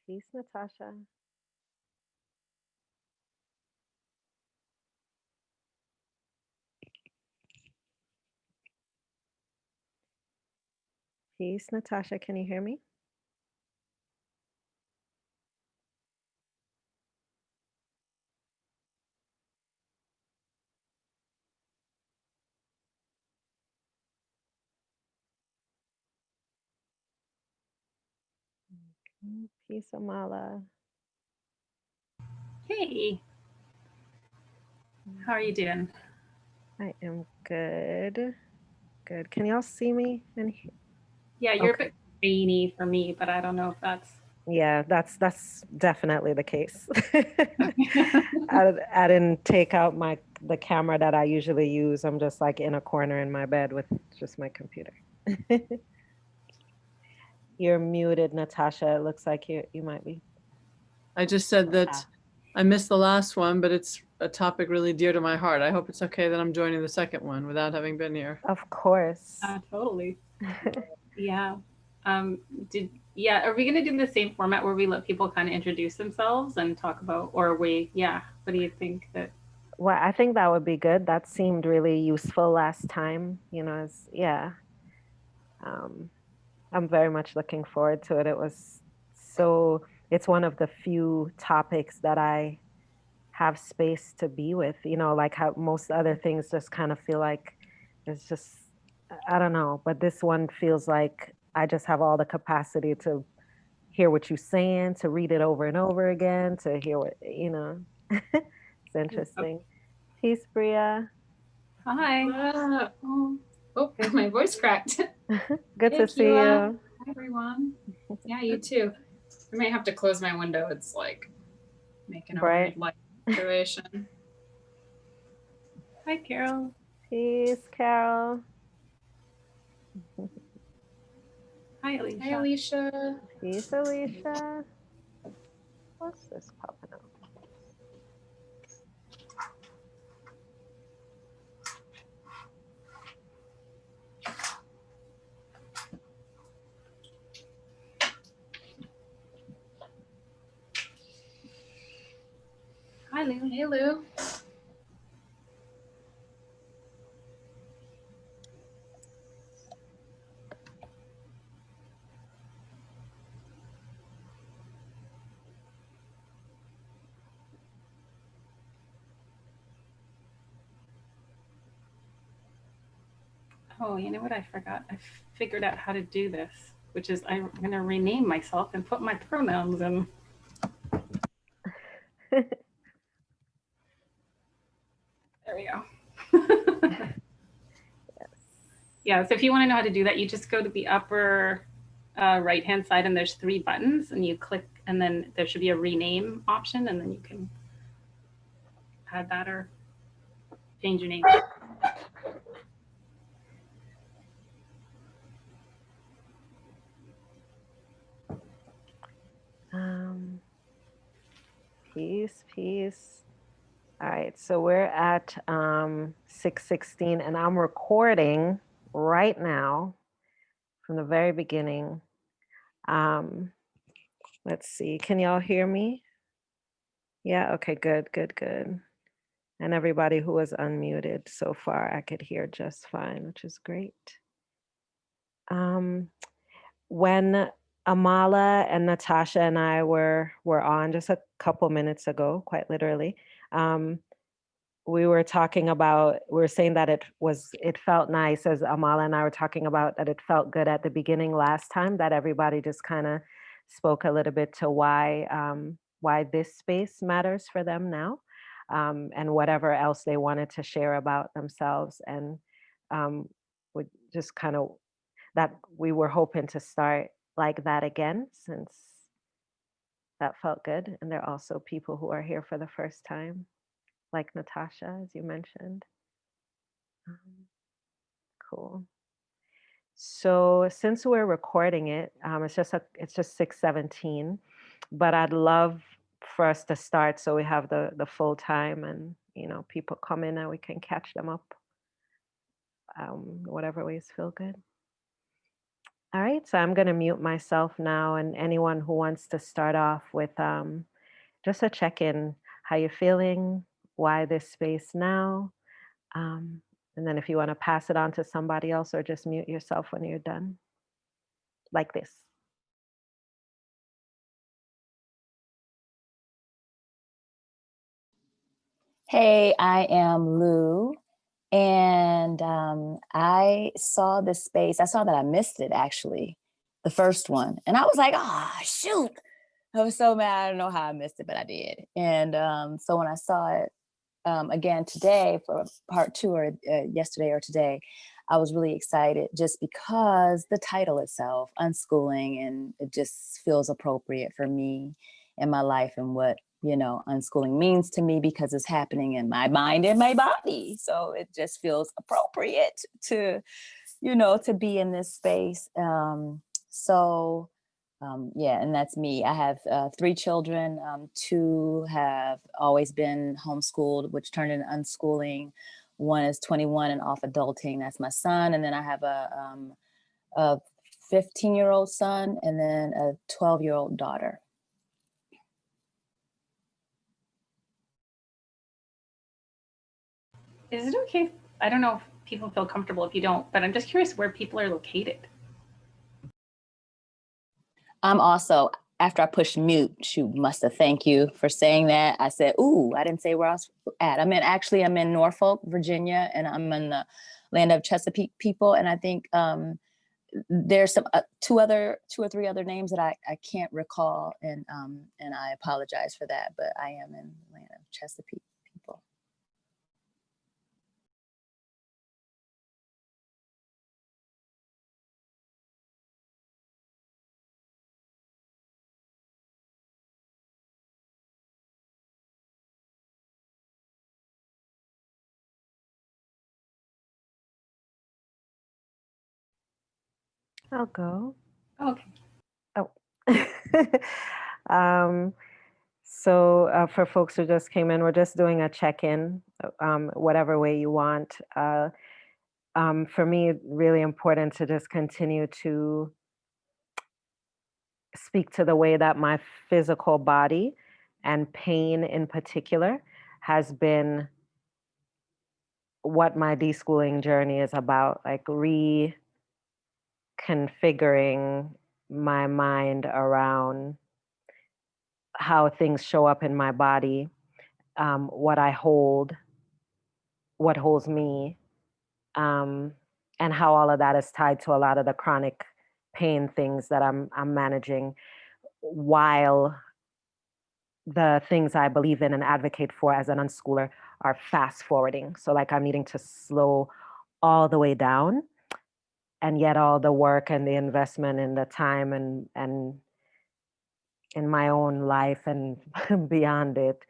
Peace, Natasha. Peace, Natasha. Can you hear me? Peace, Amala. Hey, how are you doing? I am good. Good. Can y'all see me? Yeah, you're a Okay. bit grainy for me, but I don't know if that's Yeah, that's definitely the case. okay. I didn't take out the camera that I usually use. I'm just like in a corner in my bed with just my computer. You're muted, Natasha. It looks like you might be. I just said that Ah, I missed the last one, but it's a topic really dear to my heart. I hope it's okay that I'm joining the second one without having been here. of course. Totally. Yeah. Um, did yeah, are we gonna do the same format where we let people kind of introduce themselves and talk about, or yeah, what do you think that Well, I think that would be good. That seemed really useful last time. Yeah. Um, I'm very much looking forward to it. It's one of the few topics that I have space to be with, like how most other things just kind of feel like it's just, I don't know, but this one feels like I just have all the capacity to hear what you're saying, to read it over and over again, to hear it's interesting. Peace, Bria. hi. Oh, Good, my voice cracked. good Hey, to see Keela. you. Hi, everyone. Yeah, you too. I might have to close my window. It's like making a weird Bright. light situation. Hi, Carol. Peace, Carol. Hi, Hi, Alicia. Alicia. Peace, Alicia. What's this popping up? Hi, Lou. Hey, Lou. Oh, you know what I forgot? I figured out how to do this, which is I'm gonna rename myself and put my pronouns in. There we go. Yeah, so if you want to know how to do that, you just go to the upper right hand side and there's three buttons and you click and then there should be a rename option and then you can add that or change your name. um, peace. All right, so we're at 6:16, and I'm recording right now from the very beginning. Um, let's see, can y'all hear me? Yeah, okay, good. And everybody who was unmuted so far, I could hear just fine, which is great. Um, when Amala and Natasha and I were on just a couple minutes ago, quite literally, um, we were saying that it felt nice, as Amala and I were talking about, that it felt good at the beginning last time, that everybody just kind of spoke a little bit to why this space matters for them now, and whatever else they wanted to share about themselves, and would just kind of that we were hoping to start like that again, since that felt good. And there are also people who are here for the first time, like Natasha, as you mentioned. Um, cool. So since we're recording it, it's just 6:17, but I'd love for us to start so we have the full time, and people come in and we can catch them up, whatever ways feel good. All right, so I'm going to mute myself now, and anyone who wants to start off with just a check-in, how you're feeling, why this space now, um, and then if you want to pass it on to somebody else or just mute yourself when you're done, like this. Hey, I am Lou, and I saw this space. I saw that I missed it actually, the first one, and I was like, "Ah, shoot!" I was so mad. I don't know how I missed it, but I did. And so when I saw it again today for part two, or yesterday or today, I was really excited just because the title itself, unschooling, and it just feels appropriate for me in my life and what, unschooling means to me, because it's happening in my mind and my body. So it just feels appropriate to, to be in this space. Yeah, and that's me. I have 3 children. 2 have always been homeschooled, which turned into unschooling. 1 is 21 and off adulting. That's my son. And then I have a 15-year-old son and then a 12-year-old daughter. Is it okay? I don't know if people feel comfortable if you don't, but I'm just curious where people are located. I'm also, after I pushed mute, shoot, Musta, thank you for saying that. I said, ooh, I didn't say where I was at. I'm in Norfolk, Virginia, and I'm in the land of Chesapeake people. And I think there's some 2 or 3 other names that I can't recall. And I apologize for that, but I am in the land of Chesapeake people. I'll go. Okay. Oh. um, so for folks who just came in, we're just doing a check-in, whatever way you want. For me, really important to just continue to speak to the way that my physical body and pain in particular has been what my deschooling journey is about, like reconfiguring my mind around how things show up in my body, what I hold, what holds me, um, and how all of that is tied to a lot of the chronic pain things that I'm managing, while the things I believe in and advocate for as an unschooler are fast forwarding. So like I'm needing to slow all the way down, and yet all the work and the investment and the time and in my own life and beyond it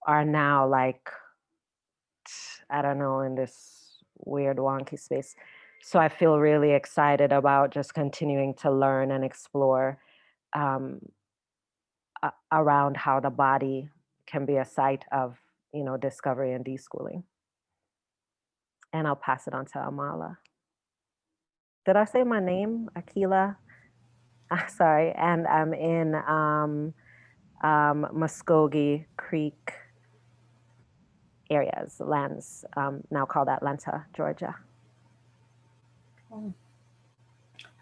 are now like, I don't know, in this weird wonky space. So I feel really excited about just continuing to learn and explore um, around how the body can be a site of, discovery and deschooling. And I'll pass it on to Amala. Did I say my name? Akila? Sorry. And I'm in Muskogee Creek areas, lands, now called Atlanta, Georgia.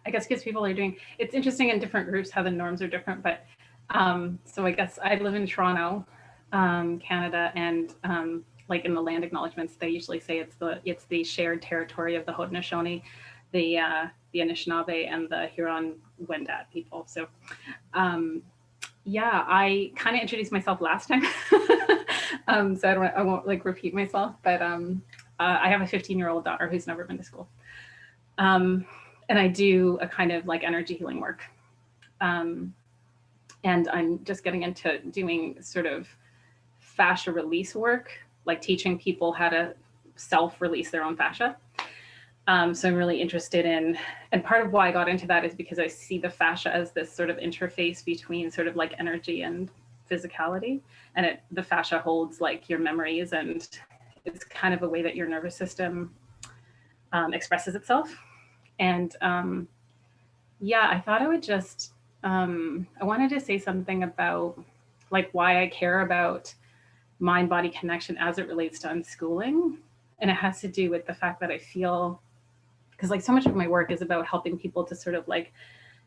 I guess because people are doing, it's interesting in different groups how the norms are different, but so I guess I live in Toronto, Canada, and like in the land acknowledgements, they usually say it's the shared territory of the Haudenosaunee, the Anishinaabe, and the Huron-Wendat people. So yeah, I kind of introduced myself last time, so I won't like repeat myself, but I have a 15-year-old daughter who's never been to school. And I do a kind of like energy healing work. And I'm just getting into doing sort of fascia release work, like teaching people how to self-release their own fascia. So I'm really interested in, and part of why I got into that is because I see the fascia as this sort of interface between sort of like energy and physicality. And the fascia holds like your memories, and it's kind of a way that your nervous system expresses itself. And Yeah, I thought I would just, I wanted to say something about like why I care about mind body connection as it relates to unschooling. And it has to do with the fact that I feel, because like so much of my work is about helping people to sort of like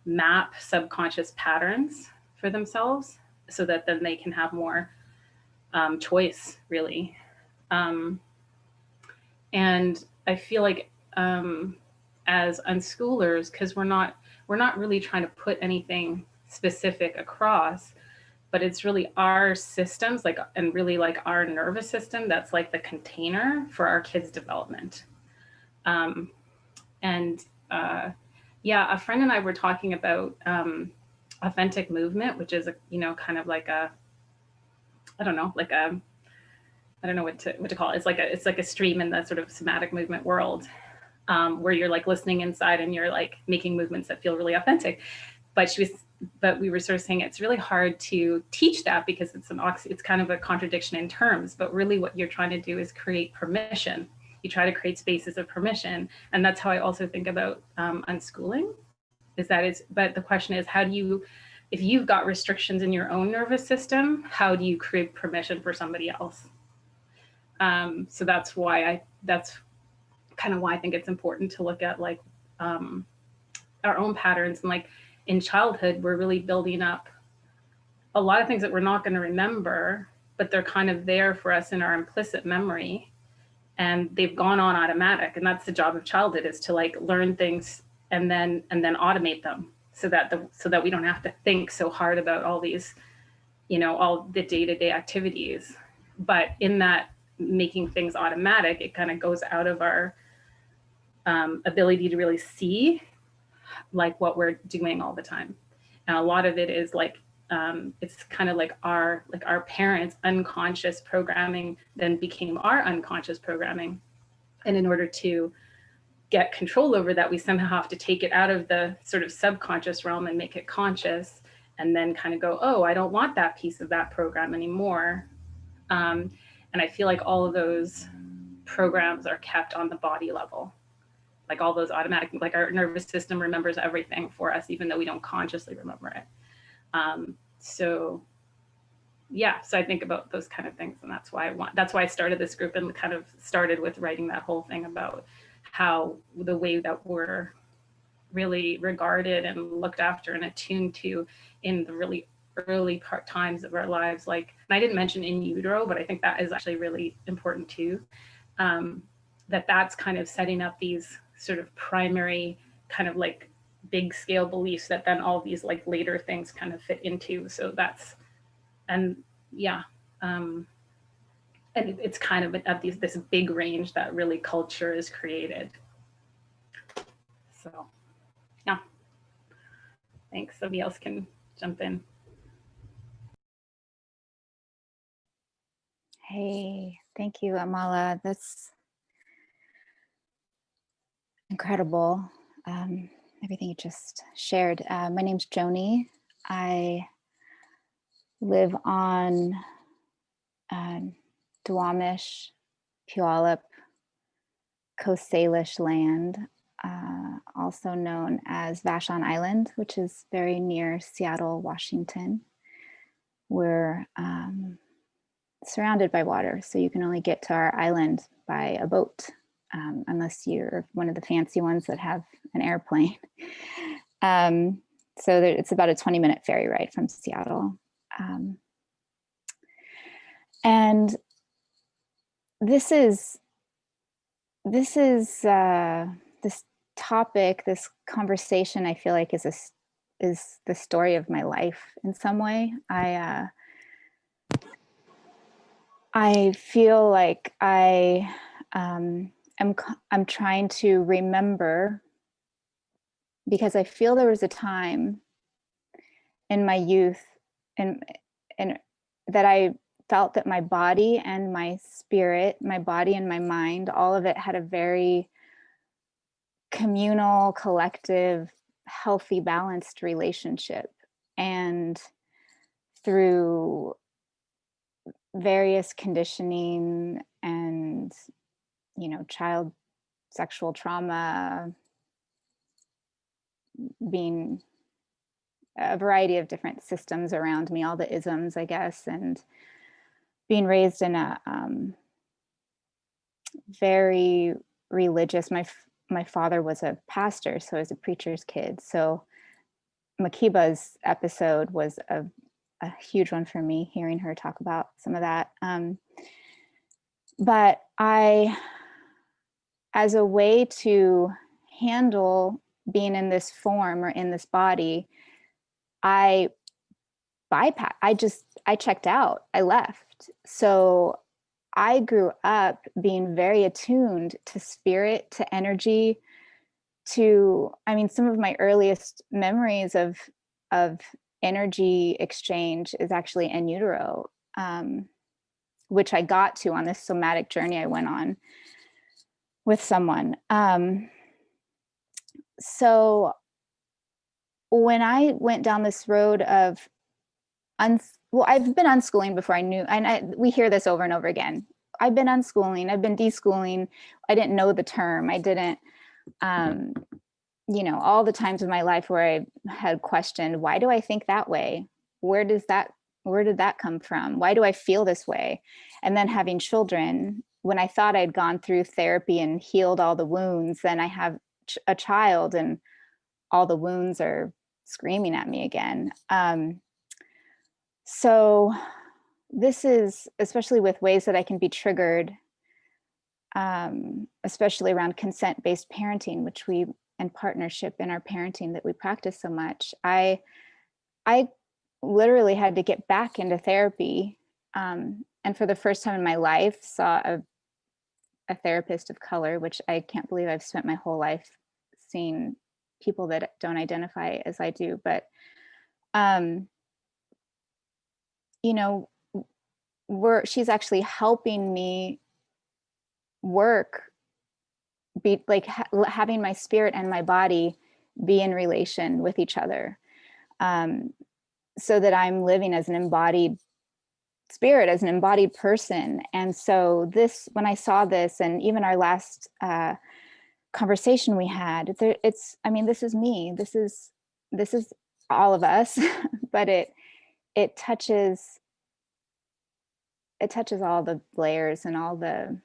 map subconscious patterns for themselves so that then they can have more choice, really. Um, and I feel like as unschoolers, because we're not really trying to put anything specific across, but it's really our systems, like, and really like our nervous system that's like the container for our kids' development. Um, and yeah, a friend and I were talking about authentic movement, which is a, kind of like a, I don't know, like a, I don't know what to call it. It's like a stream in the sort of somatic movement world, where you're like listening inside and you're like making movements that feel really authentic. But we were sort of saying it's really hard to teach that because it's kind of a contradiction in terms. But really, what you're trying to do is create permission. You try to create spaces of permission, and that's how I also think about unschooling. But the question is, how do you, if you've got restrictions in your own nervous system, how do you create permission for somebody else? So that's kind of why I think it's important to look at like our own patterns. And like in childhood, we're really building up a lot of things that we're not going to remember, but they're kind of there for us in our implicit memory, and they've gone on automatic. And that's the job of childhood, is to like learn things and then automate them so that we don't have to think so hard about all these, all the day-to-day activities. But in that making things automatic, it kind of goes out of our ability to really see like what we're doing all the time. And a lot of it is like it's kind of like our parents' unconscious programming then became our unconscious programming. And in order to get control over that, we somehow have to take it out of the sort of subconscious realm and make it conscious, and then kind of go, oh, I don't want that piece of that program anymore. And I feel like all of those programs are kept on the body level, like all those automatic, like our nervous system remembers everything for us, even though we don't consciously remember it. So yeah, so I think about those kind of things, and that's why I started this group and kind of started with writing that whole thing about how the way that we're really regarded and looked after and attuned to in the really early times of our lives. Like, and I didn't mention in utero, but I think that is actually really important too. That's kind of setting up these sort of primary kind of like big scale beliefs that then all these like later things kind of fit into. So that's, and yeah, and it's kind of at this big range that really culture is created. So yeah, thanks. Somebody else can jump in. Hey, thank you, Amala. That's incredible. Everything you just shared. My name's Joni. I live on Duwamish, Puyallup, Coast Salish land, also known as Vashon Island, which is very near Seattle, Washington. We're surrounded by water, so you can only get to our island by a boat, unless you're one of the fancy ones that have an airplane. So it's about a 20-minute ferry ride from Seattle. And this topic, this conversation, I feel like is the story of my life in some way. I feel like I'm trying to remember, because I feel there was a time in my youth and that I felt that my body and my spirit, my body and my mind, all of it had a very communal, collective, healthy, balanced relationship. And through various conditioning and, child sexual trauma, being a variety of different systems around me, all the isms, I guess, and being raised in a very religious, my father was a pastor, so I was a preacher's kid. So Makiba's episode was a huge one for me, hearing her talk about some of that. But as a way to handle being in this form or in this body, I checked out, I left. So I grew up being very attuned to spirit, to energy, I mean, some of my earliest memories of energy exchange is actually in utero, which I got to on this somatic journey I went on with someone. So when I went down this road of, well, I've been unschooling before I knew, and we hear this over and over again. I've been unschooling, I've been deschooling. I didn't know the term. I didn't, you know, all the times of my life where I had questioned, why do I think that way? Where did that come from? Why do I feel this way? And then having children, when I thought I'd gone through therapy and healed all the wounds, then I have a child and all the wounds are screaming at me again. So this is, especially with ways that I can be triggered, especially around consent-based parenting, which we, and partnership in our parenting that we practice so much. I literally had to get back into therapy. And for the first time in my life, saw a therapist of color, which I can't believe I've spent my whole life seeing people that don't identify as I do. But, you know, she's actually helping me work, be like having my spirit and my body be in relation with each other, so that I'm living as an embodied spirit, as an embodied person. And so this, when I saw this, and even our last conversation we had, I mean, this is me, this is all of us, but it touches all the layers and all the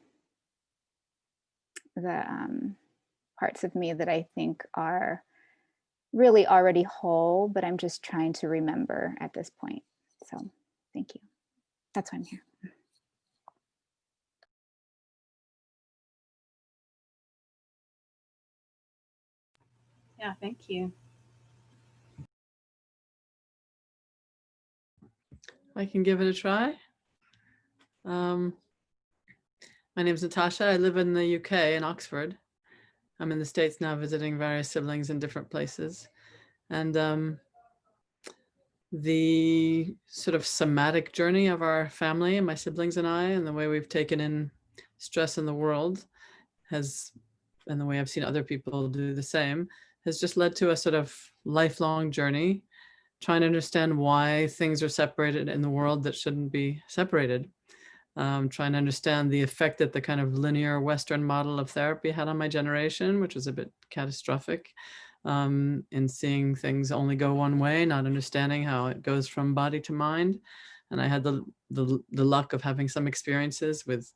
parts of me that I think are really already whole, but I'm just trying to remember at this point. So thank you. That's why I'm here. Yeah, thank you. I can give it a try. My name is Natasha. I live in the UK in Oxford. I'm in the States now visiting various siblings in different places. And the sort of somatic journey of our family and my siblings and I, and the way we've taken in stress in the world and the way I've seen other people do the same, has just led to a sort of lifelong journey, trying to understand why things are separated in the world that shouldn't be separated. Trying to understand the effect that the kind of linear Western model of therapy had on my generation, which was a bit catastrophic, in seeing things only go one way, not understanding how it goes from body to mind. And I had the luck of having some experiences with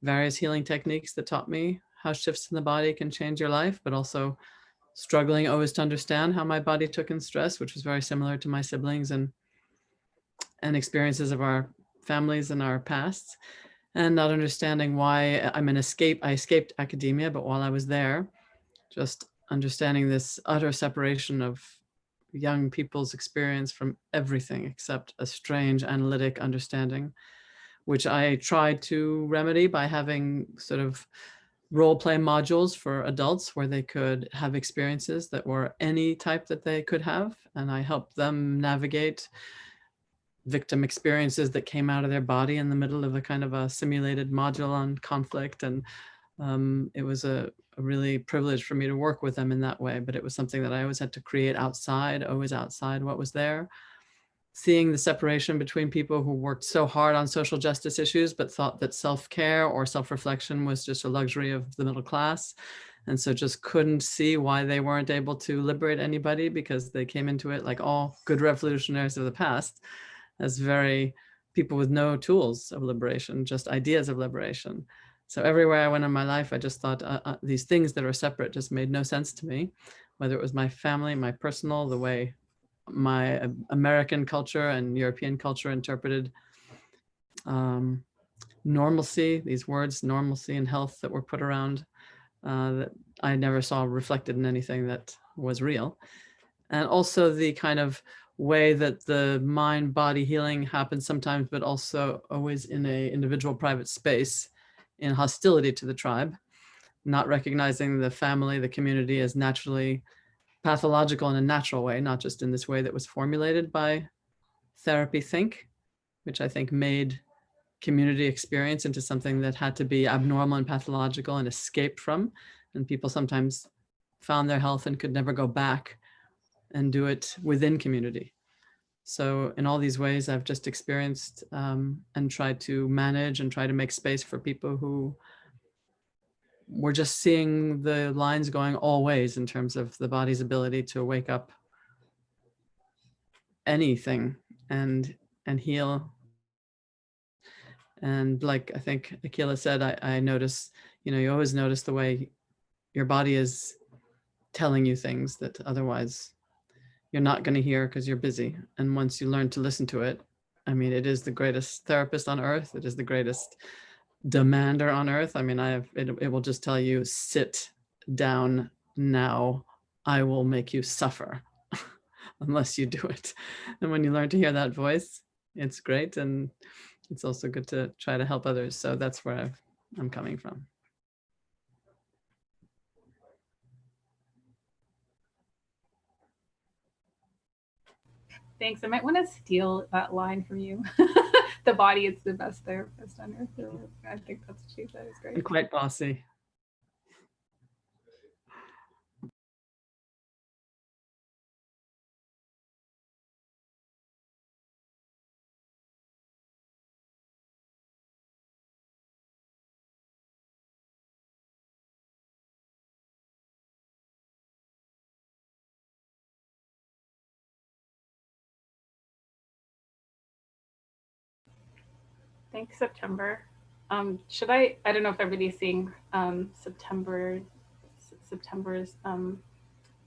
various healing techniques that taught me how shifts in the body can change your life, but also struggling always to understand how my body took in stress, which was very similar to my siblings and experiences of our families and our pasts, and not understanding why I escaped academia, but while I was there, just understanding this utter separation of young people's experience from everything except a strange analytic understanding, which I tried to remedy by having sort of role play modules for adults where they could have experiences that were any type that they could have. And I helped them navigate victim experiences that came out of their body in the middle of a kind of a simulated module on conflict. And it was a really privilege for me to work with them in that way, but it was something that I always had to create outside, always outside what was there. Seeing the separation between people who worked so hard on social justice issues, but thought that self-care or self-reflection was just a luxury of the middle class, and so just couldn't see why they weren't able to liberate anybody, because they came into it, like all good revolutionaries of the past, as very people with no tools of liberation, just ideas of liberation. So everywhere I went in my life, I just thought these things that are separate just made no sense to me, whether it was my family, my personal, the way my American culture and European culture interpreted normalcy, these words, normalcy and health, that were put around, that I never saw reflected in anything that was real. And also the kind of way that the mind-body healing happens sometimes, but also always in a individual private space, in hostility to the tribe, not recognizing the family, the community as naturally pathological in a natural way, not just in this way that was formulated by therapy think, which I think made community experience into something that had to be abnormal and pathological and escaped from. And people sometimes found their health and could never go back and do it within community. So in all these ways, I've just experienced and tried to manage and try to make space for people who were just seeing the lines going all ways in terms of the body's ability to wake up anything and heal. And like I think Akila said, I notice, you know, you always notice the way your body is telling you things that otherwise you're not going to hear because you're busy. And once you learn to listen to it, I mean, it is the greatest therapist on earth. It is the greatest demander on earth. I mean, it will just tell you, sit down now, I will make you suffer unless you do it. And when you learn to hear that voice, it's great. And it's also good to try to help others. So that's where I'm coming from. Thanks. I might want to steal that line from you. The body is the best therapist on earth. I think that's what she said. It's great. I'm quite bossy. Thanks, September. Should I don't know if everybody's seeing September's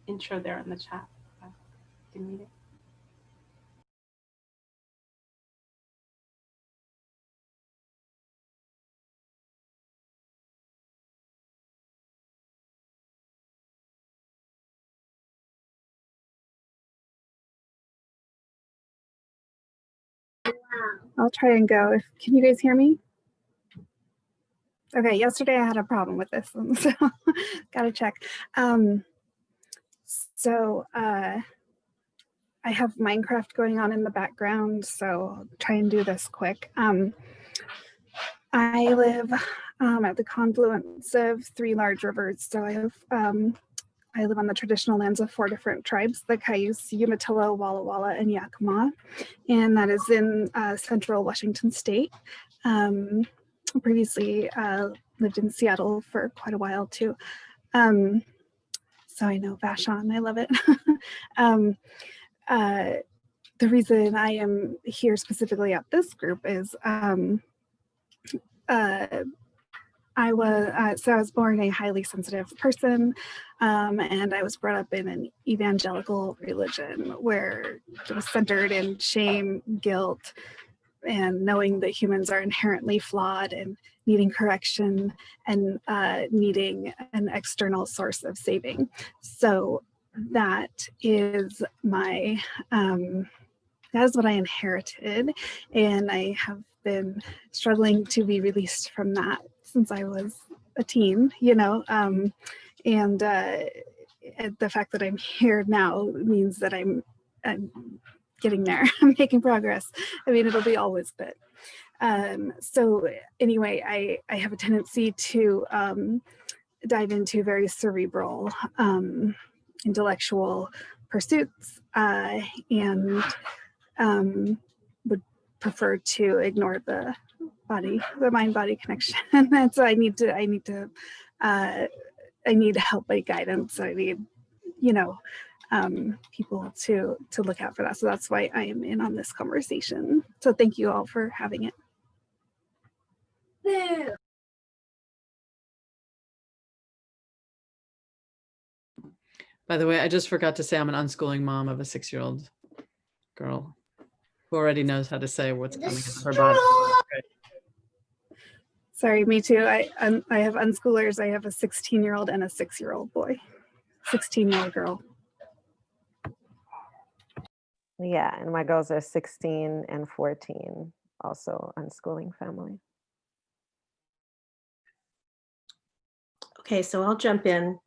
intro there in the chat. Can read it. I'll try and go. Can you guys hear me? Okay, yesterday I had a problem with this one, so gotta check. I have Minecraft going on in the background, so I'll try and do this quick. I live at the confluence of 3 large rivers, so I live on the traditional lands of 4 different tribes, the Cayuse, Umatilla, Walla Walla, and Yakima, and that is in central Washington state. Previously lived in Seattle for quite a while too. So I know Vashon, I love it. The reason I am here specifically at this group is I was born a highly sensitive person, and I was brought up in an evangelical religion where it was centered in shame, guilt, and knowing that humans are inherently flawed and needing correction and needing an external source of saving. So that is my that is what I inherited, and I have been struggling to be released from that since I was a teen, you know, and the fact that I'm here now means that I'm getting there. I'm making progress. I mean, it'll be always, but so anyway, I have a tendency to dive into very cerebral, intellectual pursuits, and would prefer to ignore the mind-body connection. And so I need to need help, by guidance. I need, you know, people to look out for that. So that's why I am in on this conversation. So thank you all for having it. By the way, I just forgot to say I'm an unschooling mom of a 6-year-old girl who already knows how to say what's coming into her body. Sorry, me too. I have unschoolers. I have a 16-year-old and a 6-year-old boy, 16-year-old girl. Yeah, and my girls are 16 and 14, also unschooling family. Okay, so I'll jump in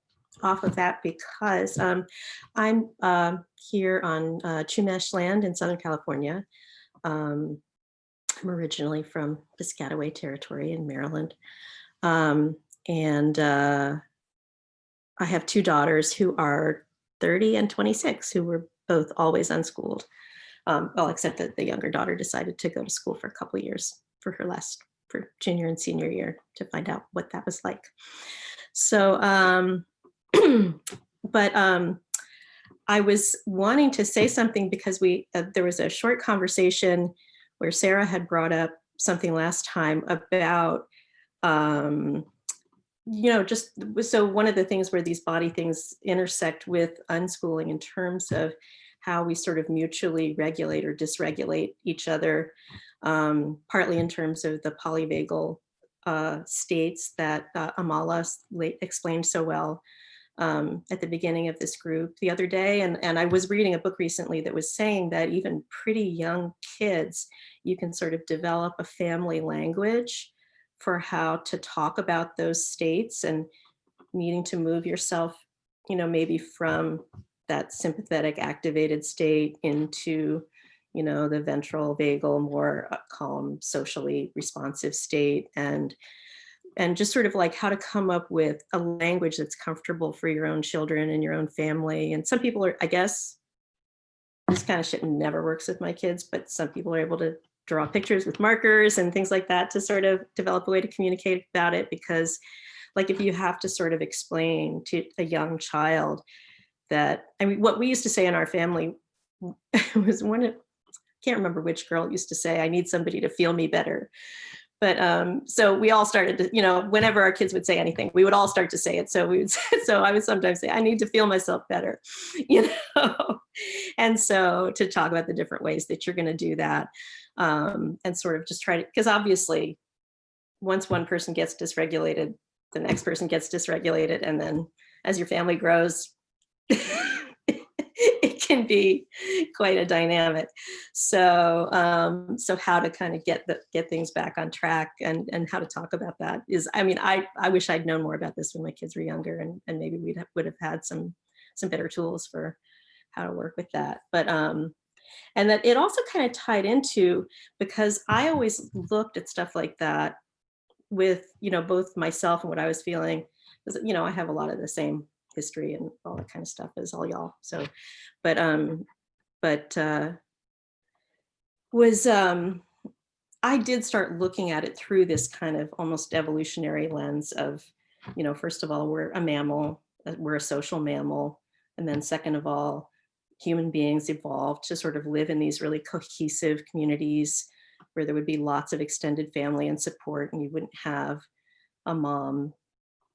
off of that because I'm here on Chumash land in Southern California. I'm originally from Piscataway Territory in Maryland. And I have 2 daughters who are 30 and 26, who were both always unschooled. Well, except that the younger daughter decided to go to school for a couple of years for junior and senior year to find out what that was like. So, but I was wanting to say something because there was a short conversation where Sarah had brought up something last time about, just so one of the things where these body things intersect with unschooling in terms of how we sort of mutually regulate or dysregulate each other, partly in terms of the polyvagal states that Amala explained so well at the beginning of this group the other day. And I was reading a book recently that was saying that even pretty young kids, you can sort of develop a family language for how to talk about those states and needing to move yourself, maybe from that sympathetic activated state into, the ventral vagal, more calm, socially responsive state, and just sort of like how to come up with a language that's comfortable for your own children and your own family. And some people are, I guess, this kind of shit never works with my kids, but some people are able to draw pictures with markers and things like that to sort of develop a way to communicate about it. Because like if you have to sort of explain to a young child that, what we used to say in our family was can't remember which girl used to say, I need somebody to feel me better. But so we all started to, whenever our kids would say anything, we would all start to say it. So I would sometimes say, I need to feel myself better, And so to talk about the different ways that you're going to do that, and sort of just try to, because obviously once one person gets dysregulated, the next person gets dysregulated. And then as your family grows, it can be quite a dynamic. So how to kind of get things back on track and how to talk about that is, I wish I'd known more about this when my kids were younger, and maybe would have had some better tools for how to work with that. But and that it also kind of tied into, because I always looked at stuff like that with, both myself and what I was feeling, because, I have a lot of the same history and all that kind of stuff as all y'all. So, I did start looking at it through this kind of almost evolutionary lens of, first of all, we're a mammal, we're a social mammal. And then second of all, human beings evolved to sort of live in these really cohesive communities where there would be lots of extended family and support, and you wouldn't have a mom,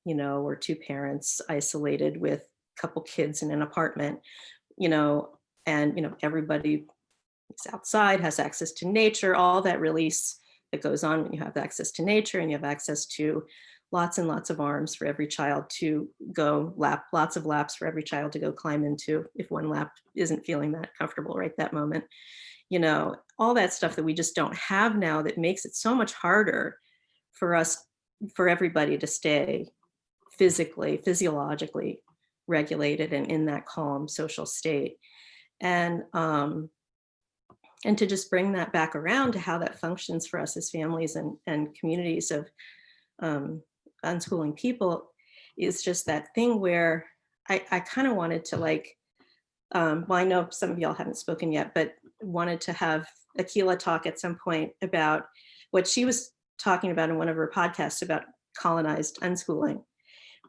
or 2 parents isolated with a couple kids in an apartment, and, everybody is outside, has access to nature, all that release that goes on when you have access to nature, and you have access to lots and lots of arms for every child to go lots of laps for every child to go climb into if one lap isn't feeling that comfortable right that moment. All that stuff that we just don't have now, that makes it so much harder for everybody to stay physiologically regulated and in that calm social state. And to just bring that back around to how that functions for us as families and communities of unschooling people is just that thing where I kind of wanted to well, I know some of y'all haven't spoken yet, but wanted to have Akila talk at some point about what she was talking about in one of her podcasts about colonized unschooling,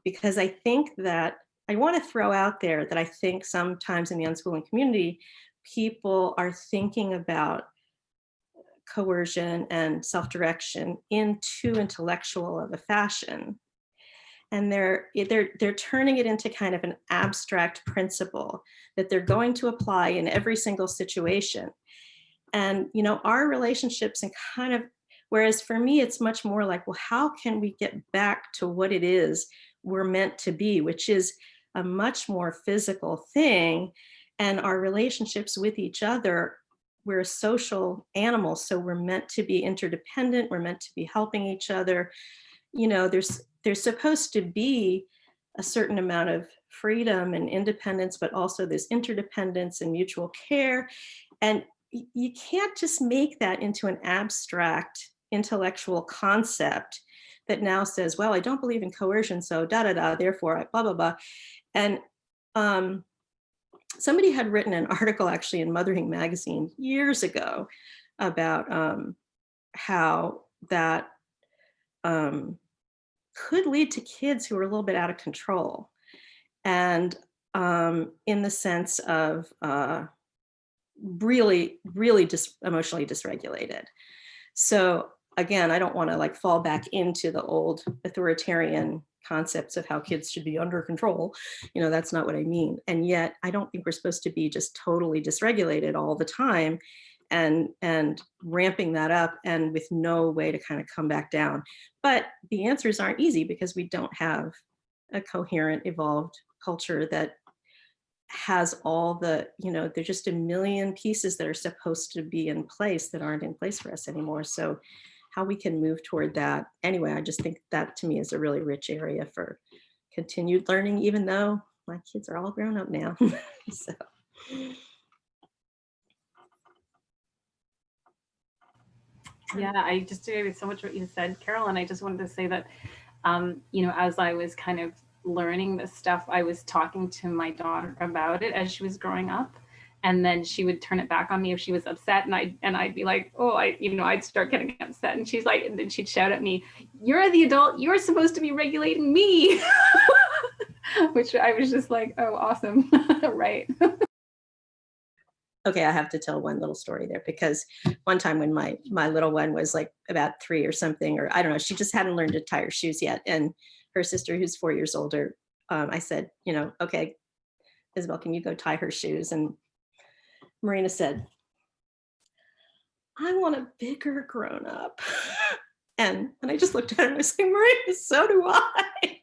because I think that I want to throw out there that I think sometimes in the unschooling community, people are thinking about coercion and self-direction in too intellectual of a fashion. And they're turning it into kind of an abstract principle that they're going to apply in every single situation. And, you know, our relationships and kind of, whereas for me, it's much more like, well, how can we get back to what it is we're meant to be, which is a much more physical thing. And our relationships with each other, we're a social animal, so we're meant to be interdependent. We're meant to be helping each other. You know, there's supposed to be a certain amount of freedom and independence, but also this interdependence and mutual care. And you can't just make that into an abstract intellectual concept that now says, well, I don't believe in coercion, so da da da, therefore I blah blah blah. And somebody had written an article actually in Mothering Magazine years ago about how that could lead to kids who are a little bit out of control, and in the sense of really emotionally dysregulated. So again, I don't want to like fall back into the old authoritarian concepts of how kids should be under control. You know, that's not what I mean. And yet I don't think we're supposed to be just totally dysregulated all the time and ramping that up and with no way to kind of come back down. But the answers aren't easy because we don't have a coherent, evolved culture that has all the, you know, there's just a million pieces that are supposed to be in place that aren't in place for us anymore. So how we can move toward that. Anyway, I just think that to me is a really rich area for continued learning, even though my kids are all grown up now. So. Yeah, I just agree with so much what you said, Carol. And I just wanted to say that, you know, as I was kind of learning this stuff, I was talking to my daughter about it as she was growing up. And then she would turn it back on me if she was upset. And I'd be like, oh, I'd start getting upset. And she's like, and then she'd shout at me, you're the adult, you're supposed to be regulating me. Which I was just like, oh, awesome. Right. Okay, I have to tell one little story there, because one time when my little one was like about 3 or something, or I don't know, she just hadn't learned to tie her shoes yet. And her sister, who's 4 years older, I said, you know, okay, Isabel, can you go tie her shoes? And Marina said, I want a bigger grown up. And I just looked at her and I was like, Marina, so do I.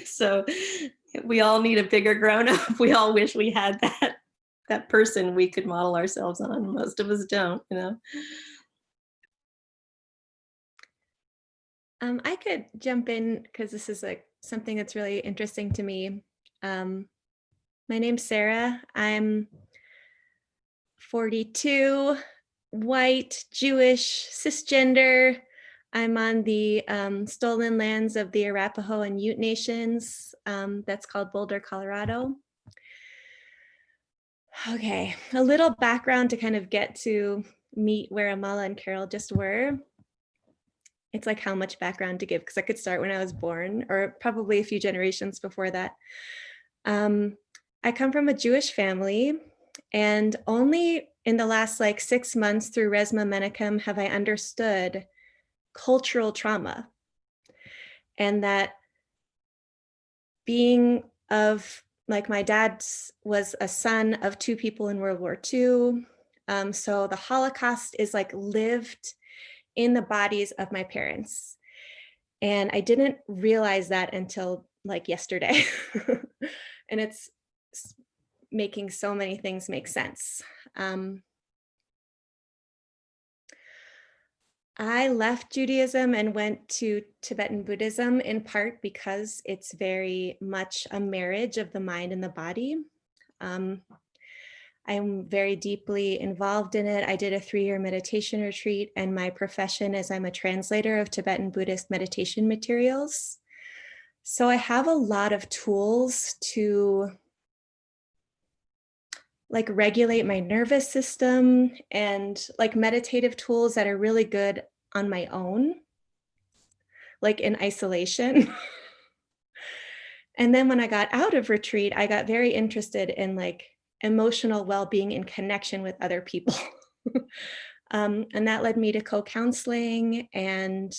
So we all need a bigger grown up. We all wish we had that person we could model ourselves on. Most of us don't, you know. I could jump in because this is like something that's really interesting to me. My name's Sarah. I'm 42, white, Jewish, cisgender. I'm on the stolen lands of the Arapaho and Ute Nations. That's called Boulder, Colorado. Okay, a little background to kind of get to meet where Amala and Carol just were. It's like how much background to give, because I could start when I was born or probably a few generations before that. I come from a Jewish family, and only in the last like 6 months through Resma Menachem have I understood cultural trauma, and that being of like my dad was a son of 2 people in World War II. So the Holocaust is like lived in the bodies of my parents. And I didn't realize that until like yesterday. And it's making so many things make sense. I left Judaism and went to Tibetan Buddhism in part because it's very much a marriage of the mind and the body. I'm very deeply involved in it. I did a 3-year meditation retreat, and my profession is I'm a translator of Tibetan Buddhist meditation materials. So I have a lot of tools to like regulate my nervous system, and like meditative tools that are really good on my own, like in isolation. And then when I got out of retreat, I got very interested in like emotional well-being and connection with other people. And that led me to co-counseling. And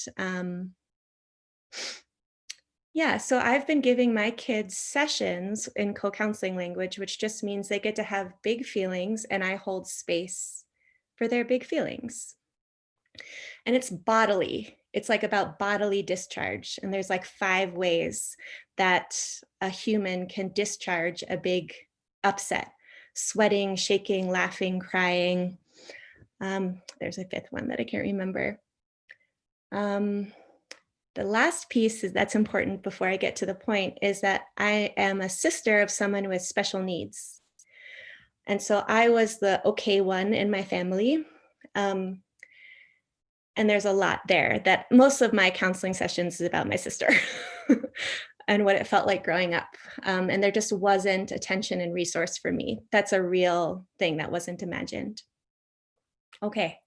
yeah, so I've been giving my kids sessions in co-counseling language, which just means they get to have big feelings and I hold space for their big feelings. And it's bodily. It's like about bodily discharge. And there's like 5 ways that a human can discharge a big upset: sweating, shaking, laughing, crying. There's a 5th one that I can't remember. The last piece that's important before I get to the point is that I am a sister of someone with special needs. And so I was the okay one in my family. And there's a lot there that most of my counseling sessions is about my sister and what it felt like growing up. And there just wasn't attention and resource for me. That's a real thing that wasn't imagined. Okay,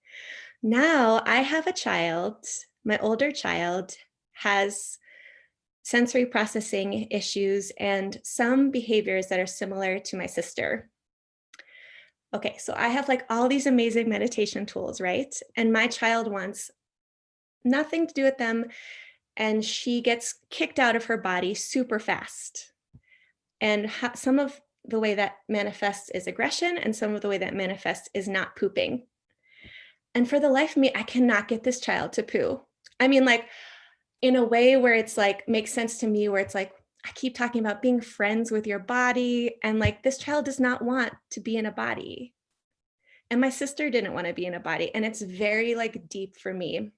now I have a child. My older child has sensory processing issues and some behaviors that are similar to my sister. Okay, so I have like all these amazing meditation tools, right? And my child wants nothing to do with them. And she gets kicked out of her body super fast. And some of the way that manifests is aggression, and some of the way that manifests is not pooping. And for the life of me, I cannot get this child to poo. I mean, like in a way where it's like, makes sense to me, where it's like, I keep talking about being friends with your body. And like, this child does not want to be in a body. And my sister didn't want to be in a body. And it's very like deep for me.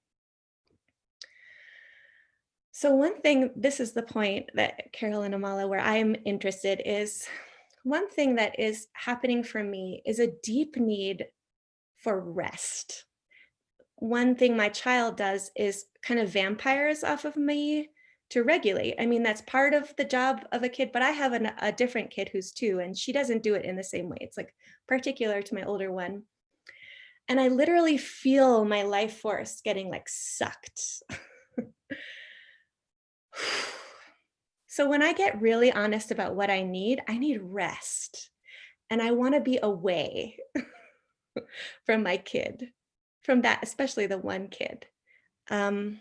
So one thing, this is the point that Carol and Amala, where I'm interested, is one thing that is happening for me is a deep need for rest. One thing my child does is kind of vampires off of me to regulate. I mean, that's part of the job of a kid, but I have a different kid who's 2, and she doesn't do it in the same way. It's like particular to my older one. And I literally feel my life force getting like sucked. So when I get really honest about what I need rest. And I want to be away from my kid, from that, especially the one kid. And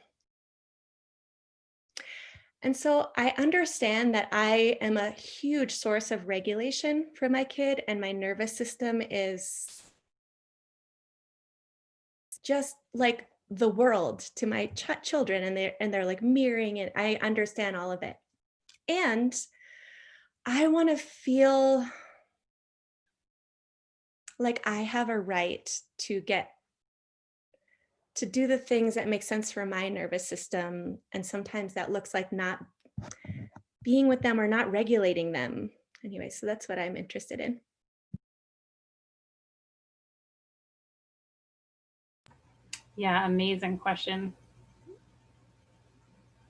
so I understand that I am a huge source of regulation for my kid, and my nervous system is just like the world to my children, and they're like mirroring it. I understand all of it. And I want to feel like I have a right to do the things that make sense for my nervous system. And sometimes that looks like not being with them or not regulating them. Anyway, so that's what I'm interested in. Yeah, amazing question.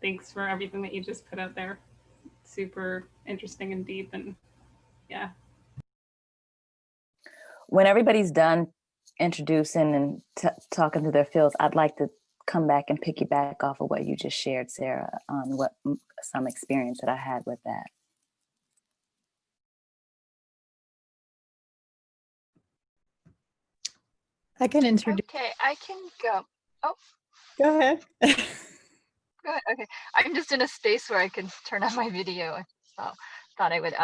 Thanks for everything that you just put out there. Super interesting and deep, and yeah. When everybody's done introducing and talking to their fields, I'd like to come back and piggyback off of what you just shared, Sarah, on what some experience that I had with that. I can introduce. Okay, I can go. Oh, Go ahead. go ahead. Okay, I'm just in a space where I can turn on my video, so thought I would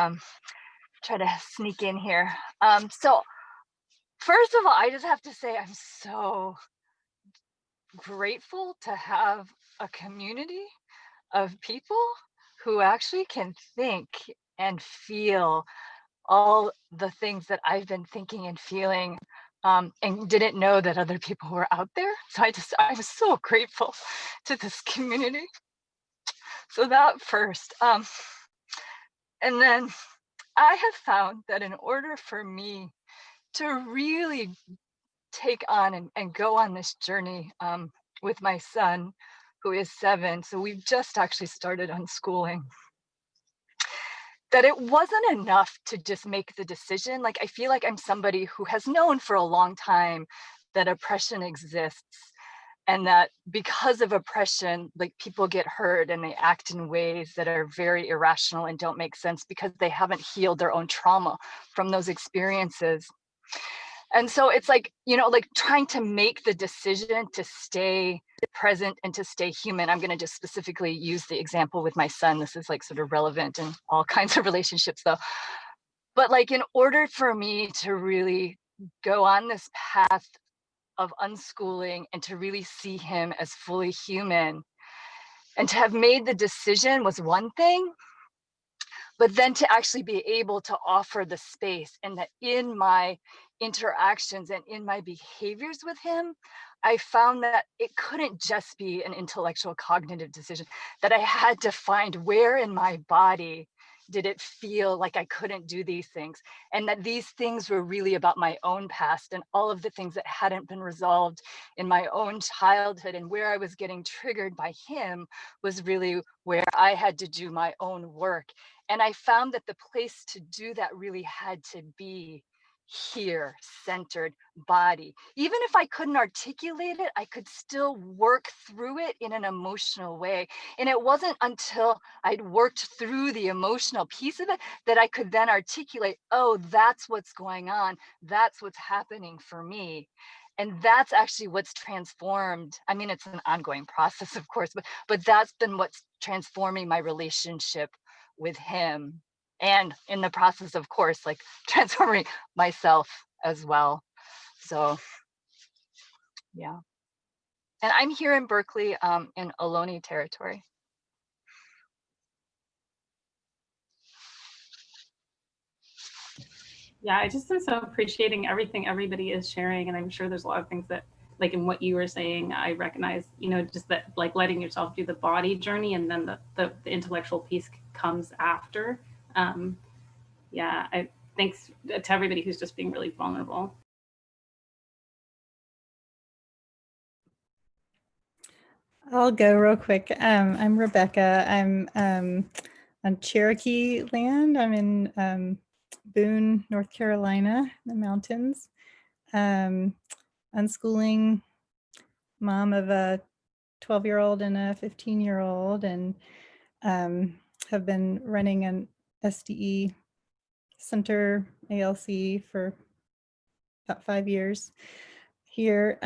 try to sneak in here. So first of all, I just have to say I'm so grateful to have a community of people who actually can think and feel all the things that I've been thinking and feeling, and didn't know that other people were out there. So I was so grateful to this community. So that first, and then I have found that in order for me to really take on and go on this journey with my son, who is 7, so we've just actually started unschooling, that it wasn't enough to just make the decision. Like, I feel like I'm somebody who has known for a long time that oppression exists. and that because of oppression, like people get hurt and they act in ways that are very irrational and don't make sense because they haven't healed their own trauma from those experiences. And so it's like, you know, like trying to make the decision to stay present and to stay human. I'm going to just specifically use the example with my son. This is like sort of relevant in all kinds of relationships though. But like in order for me to really go on this path of unschooling and to really see him as fully human and to have made the decision was one thing, but then to actually be able to offer the space, and that in my interactions and in my behaviors with him, I found that it couldn't just be an intellectual cognitive decision, that I had to find where in my body did it feel like I couldn't do these things, and that these things were really about my own past and all of the things that hadn't been resolved in my own childhood, and where I was getting triggered by him was really where I had to do my own work. And I found that the place to do that really had to be here, centered, body. Even if I couldn't articulate it, I could still work through it in an emotional way. And it wasn't until I'd worked through the emotional piece of it that I could then articulate, oh, that's what's going on. That's what's happening for me. And that's actually what's transformed. I mean, it's an ongoing process, of course, but that's been what's transforming my relationship with him, and in the process, of course, like transforming myself as well. So yeah. And I'm here in Berkeley, in Ohlone territory. Yeah, I just am so appreciating everything everybody is sharing. And I'm sure there's a lot of things that, like in what you were saying, I recognize, you know, just that like letting yourself do the body journey and then the intellectual piece comes after. Yeah, thanks to everybody who's just being really vulnerable. I'll go real quick. I'm Rebecca. I'm on Cherokee land. I'm in Boone, North Carolina, the mountains. Unschooling mom of a 12-year-old and a 15-year-old, and have been running an SDE center ALC for about 5 years here.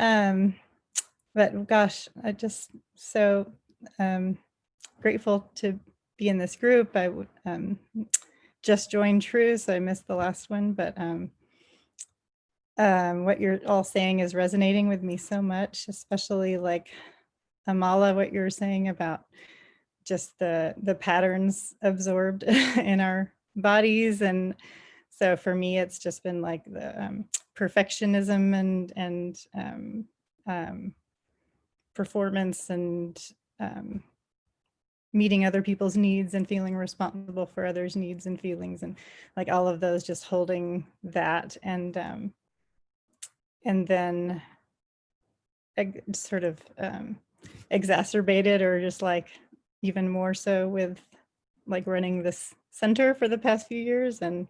But gosh, I just so grateful to be in this group. I just joined True, so I missed the last one, but what you're all saying is resonating with me so much, especially like Amala, what you're saying about just the patterns absorbed in our bodies. And so for me, it's just been like the perfectionism and performance and meeting other people's needs and feeling responsible for others' needs and feelings, and like all of those, just holding that, and then sort of exacerbated, or just like even more so with like running this center for the past few years. And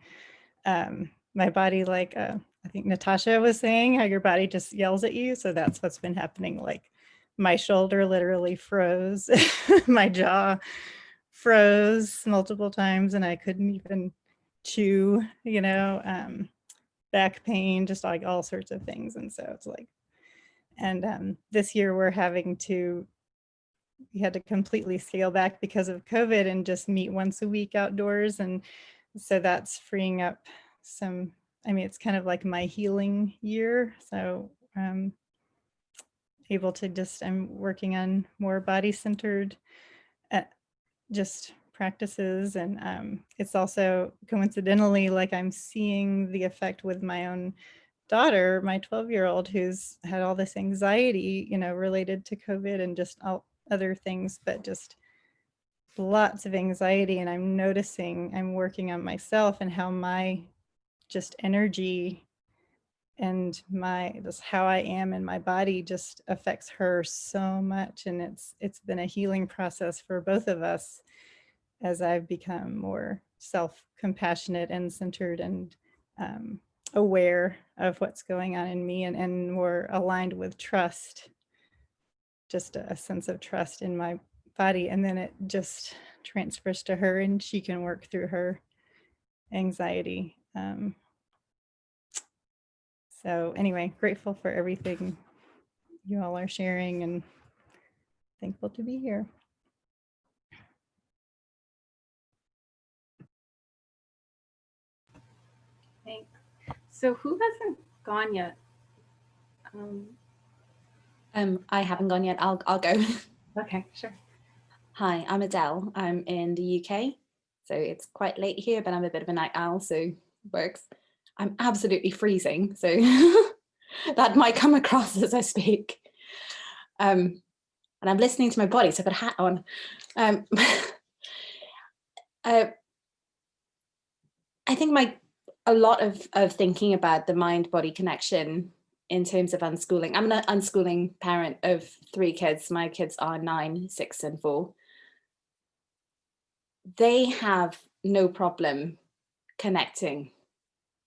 my body, like I think Natasha was saying, how your body just yells at you. So that's what's been happening. Like my shoulder literally froze, my jaw froze multiple times, and I couldn't even chew, you know, back pain, just like all sorts of things. And so it's like, and this year we had to completely scale back because of COVID and just meet once a week outdoors. And so that's freeing up some, I mean, it's kind of like my healing year. So able to just, I'm working on more body-centered just practices. And it's also coincidentally, like I'm seeing the effect with my own daughter, my 12-year-old, who's had all this anxiety, you know, related to COVID and just all other things, but just lots of anxiety. And I'm noticing, I'm working on myself and how my just energy and my just how I am in my body just affects her so much. And it's been a healing process for both of us as I've become more self-compassionate and centered and aware of what's going on in me, and more aligned with trust just a sense of trust in my body. And then it just transfers to her and she can work through her anxiety. So anyway, grateful for everything you all are sharing and thankful to be here. Thanks. So who hasn't gone yet? I haven't gone yet. I'll go. Okay, sure. Hi, I'm Adele. I'm in the UK, so it's quite late here, but I'm a bit of a night owl, so it works. I'm absolutely freezing, so that might come across as I speak. And I'm listening to my body, so I've got a hat on. I think a lot of thinking about the mind-body connection in terms of unschooling. I'm an unschooling parent of 3 kids. My kids are 9, 6, and 4. They have no problem connecting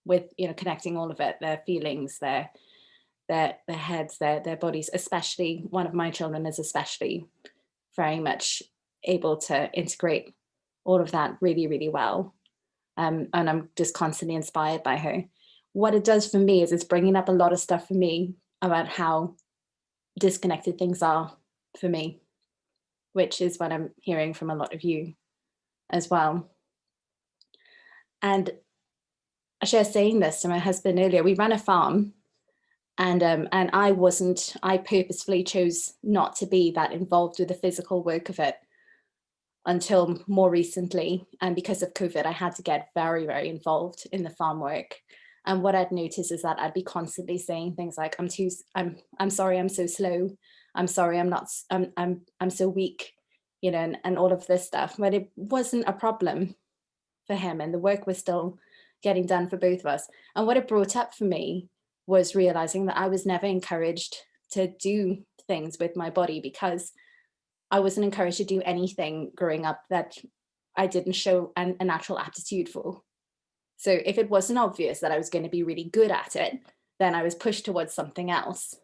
with, connecting all of it, their feelings, their heads, their bodies, especially one of my children is especially very much able to integrate all of that really, really well. And I'm just constantly inspired by her. What it does for me is it's bringing up a lot of stuff for me about how disconnected things are for me, which is what I'm hearing from a lot of you as well. And I was saying this to my husband earlier, we run a farm and I purposefully chose not to be that involved with the physical work of it until more recently. And because of COVID, I had to get very, very involved in the farm work. And what I'd noticed is that I'd be constantly saying things like, I'm sorry, I'm so slow. I'm sorry, I'm so weak, and all of this stuff. But it wasn't a problem for him, and the work was still getting done for both of us. And what it brought up for me was realizing that I was never encouraged to do things with my body, because I wasn't encouraged to do anything growing up that I didn't show a natural aptitude for. So if it wasn't obvious that I was going to be really good at it, then I was pushed towards something else.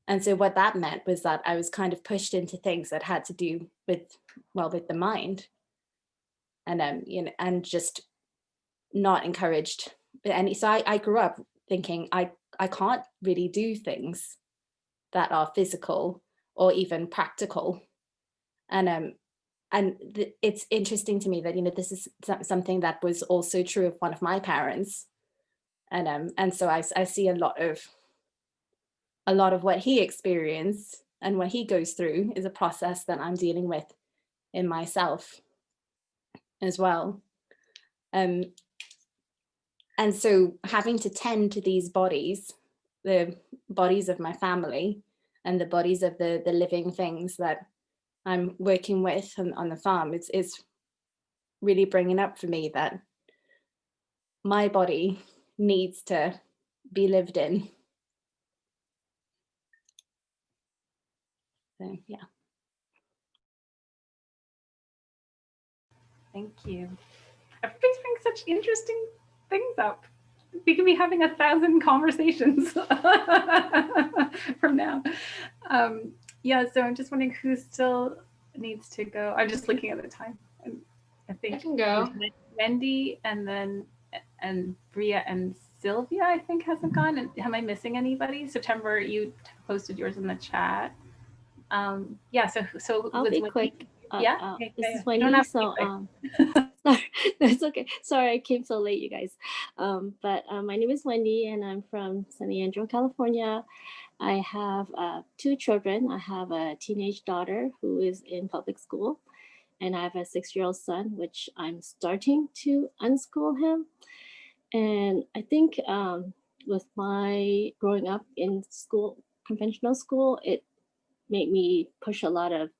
And so what that meant was that I was kind of pushed into things that had to do with the mind, and and just not encouraged. And so I grew up thinking I can't really do things that are physical or even practical. And it's interesting to me that this is something that was also true of one of my parents, and so I see a lot of what he experienced and what he goes through is a process that I'm dealing with in myself as well. And so having to tend to these bodies, the bodies of my family and the bodies of the living things that I'm working with on the farm, it's really bringing up for me that my body needs to be lived in. So, yeah. Thank you. Everybody's bringing such interesting things up. We could be having 1,000 conversations from now. Yeah, so I'm just wondering who still needs to go. I'm just looking at the time. I think I can go. Wendy and Bria and Sylvia, I think, hasn't gone. And am I missing anybody? September, you posted yours in the chat. Yeah, so I'll be quick. Yeah, okay, this is you don't Wendy. have to So be quick. sorry, that's okay. Sorry, I came so late, you guys. But my name is Wendy, and I'm from San Leandro, California. I have 2 children. I have a teenage daughter who is in public school, and I have a 6-year-old son, which I'm starting to unschool him. And I think with my growing up in school, conventional school, it made me push a lot of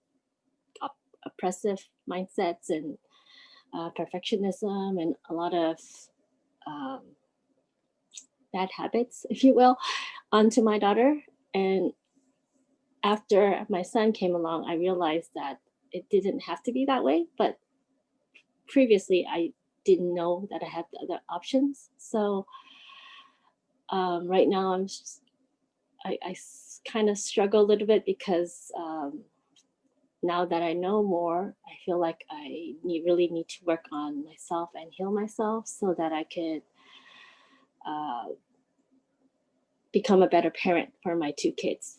oppressive mindsets and perfectionism and a lot of bad habits, if you will, onto my daughter. And after my son came along, I realized that it didn't have to be that way. But previously, I didn't know that I had other options. So right now, I kind of struggle a little bit because now that I know more, I feel like I really need to work on myself and heal myself so that I could become a better parent for my 2 kids.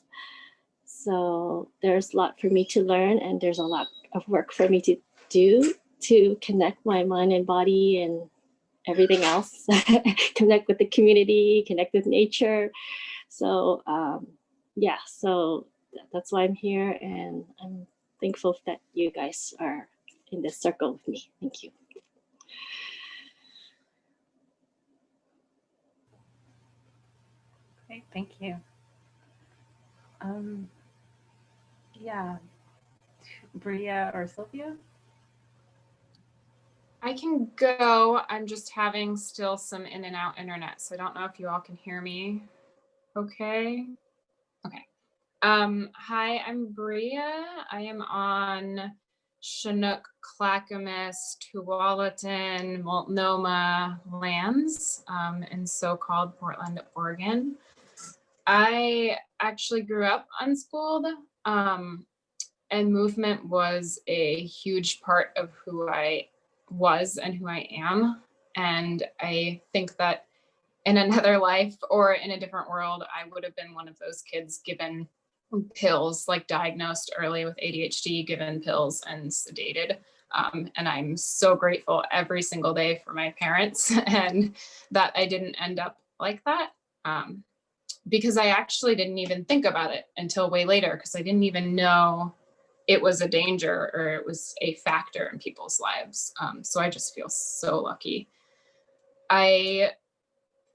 So there's a lot for me to learn, and there's a lot of work for me to do to connect my mind and body and everything else, connect with the community, connect with nature. So yeah, so that's why I'm here, and I'm thankful that you guys are in this circle with me. Thank you. Great, thank you. Yeah, Bria or Sylvia? I can go. I'm just having still some in and out internet, so I don't know if you all can hear me. Okay. Okay. Hi, I'm Bria. I am on Chinook, Clackamas, Tualatin, Multnomah lands in so-called Portland, Oregon. I actually grew up unschooled, and movement was a huge part of who I was and who I am. And I think that in another life or in a different world, I would have been one of those kids given pills, like diagnosed early with ADHD, given pills and sedated. And I'm so grateful every single day for my parents and that I didn't end up like that. Because I actually didn't even think about it until way later, because I didn't even know it was a danger or it was a factor in people's lives. So I just feel so lucky.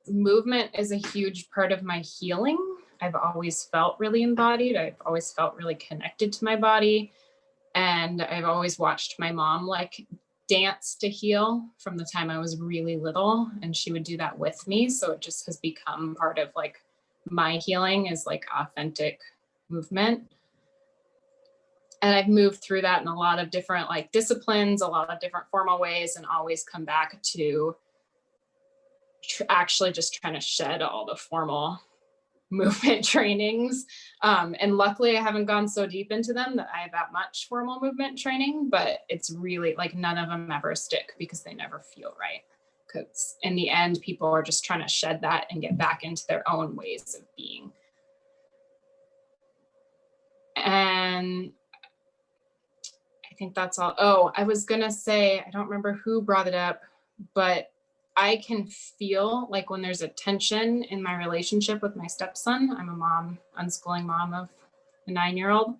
Movement is a huge part of my healing. I've always felt really embodied. I've always felt really connected to my body. And I've always watched my mom like dance to heal from the time I was really little. And she would do that with me. So it just has become part of like my healing is like authentic movement. And I've moved through that in a lot of different like disciplines, a lot of different formal ways, and always come back to actually just trying to shed all the formal movement trainings. And luckily I haven't gone so deep into them that I have that much formal movement training, but it's really like none of them ever stick because they never feel right. Because in the end, people are just trying to shed that and get back into their own ways of being. And I think that's all. Oh, I was gonna say, I don't remember who brought it up, but I can feel like when there's a tension in my relationship with my stepson, I'm a mom, unschooling mom of a 9-year-old.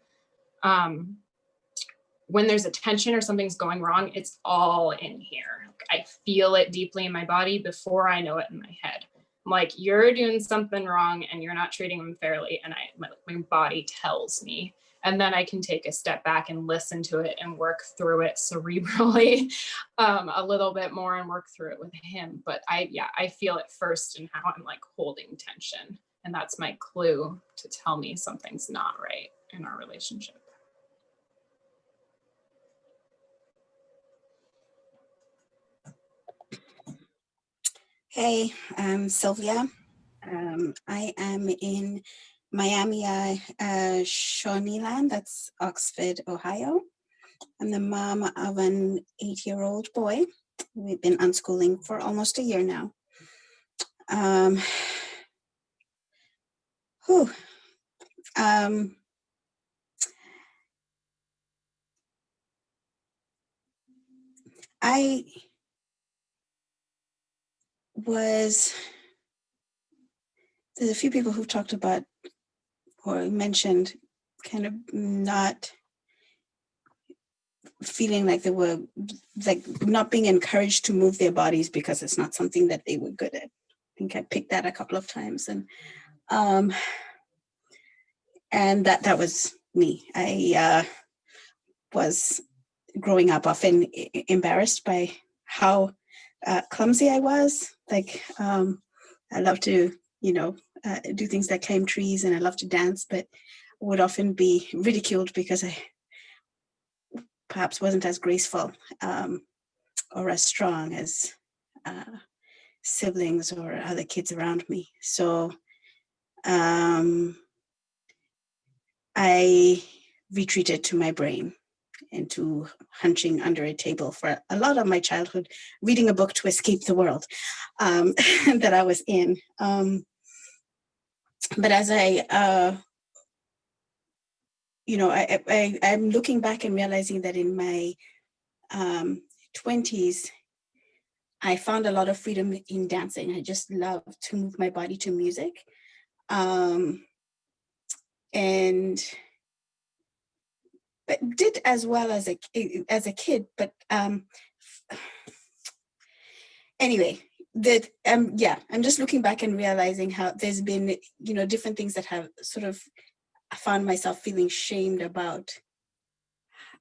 When there's a tension or something's going wrong, it's all in here. I feel it deeply in my body before I know it in my head. I'm like, you're doing something wrong and you're not treating them fairly. And my body tells me. And then I can take a step back and listen to it and work through it cerebrally a little bit more and work through it with him. But I feel it first in how I'm like holding tension. And that's my clue to tell me something's not right in our relationship. Hey, I'm Sylvia. I am in Miami, Shawneeland, that's Oxford, Ohio. I'm the mom of an 8-year-old boy. We've been unschooling for almost a year now. There's a few people who've talked about or mentioned kind of not feeling like they were like not being encouraged to move their bodies because it's not something that they were good at. I think I picked that a couple of times, and that was me. I was growing up often embarrassed by how clumsy I was. Like I love to, do things like climb trees, and I love to dance, but would often be ridiculed because I perhaps wasn't as graceful or as strong as siblings or other kids around me. So I retreated to my brain and to hunching under a table for a lot of my childhood, reading a book to escape the world that I was in. But as I'm looking back and realizing that in my 20s, I found a lot of freedom in dancing. I just love to move my body to music. And but did as well as a kid, but anyway, that I'm just looking back and realizing how there's been different things that have sort of, I found myself feeling shamed about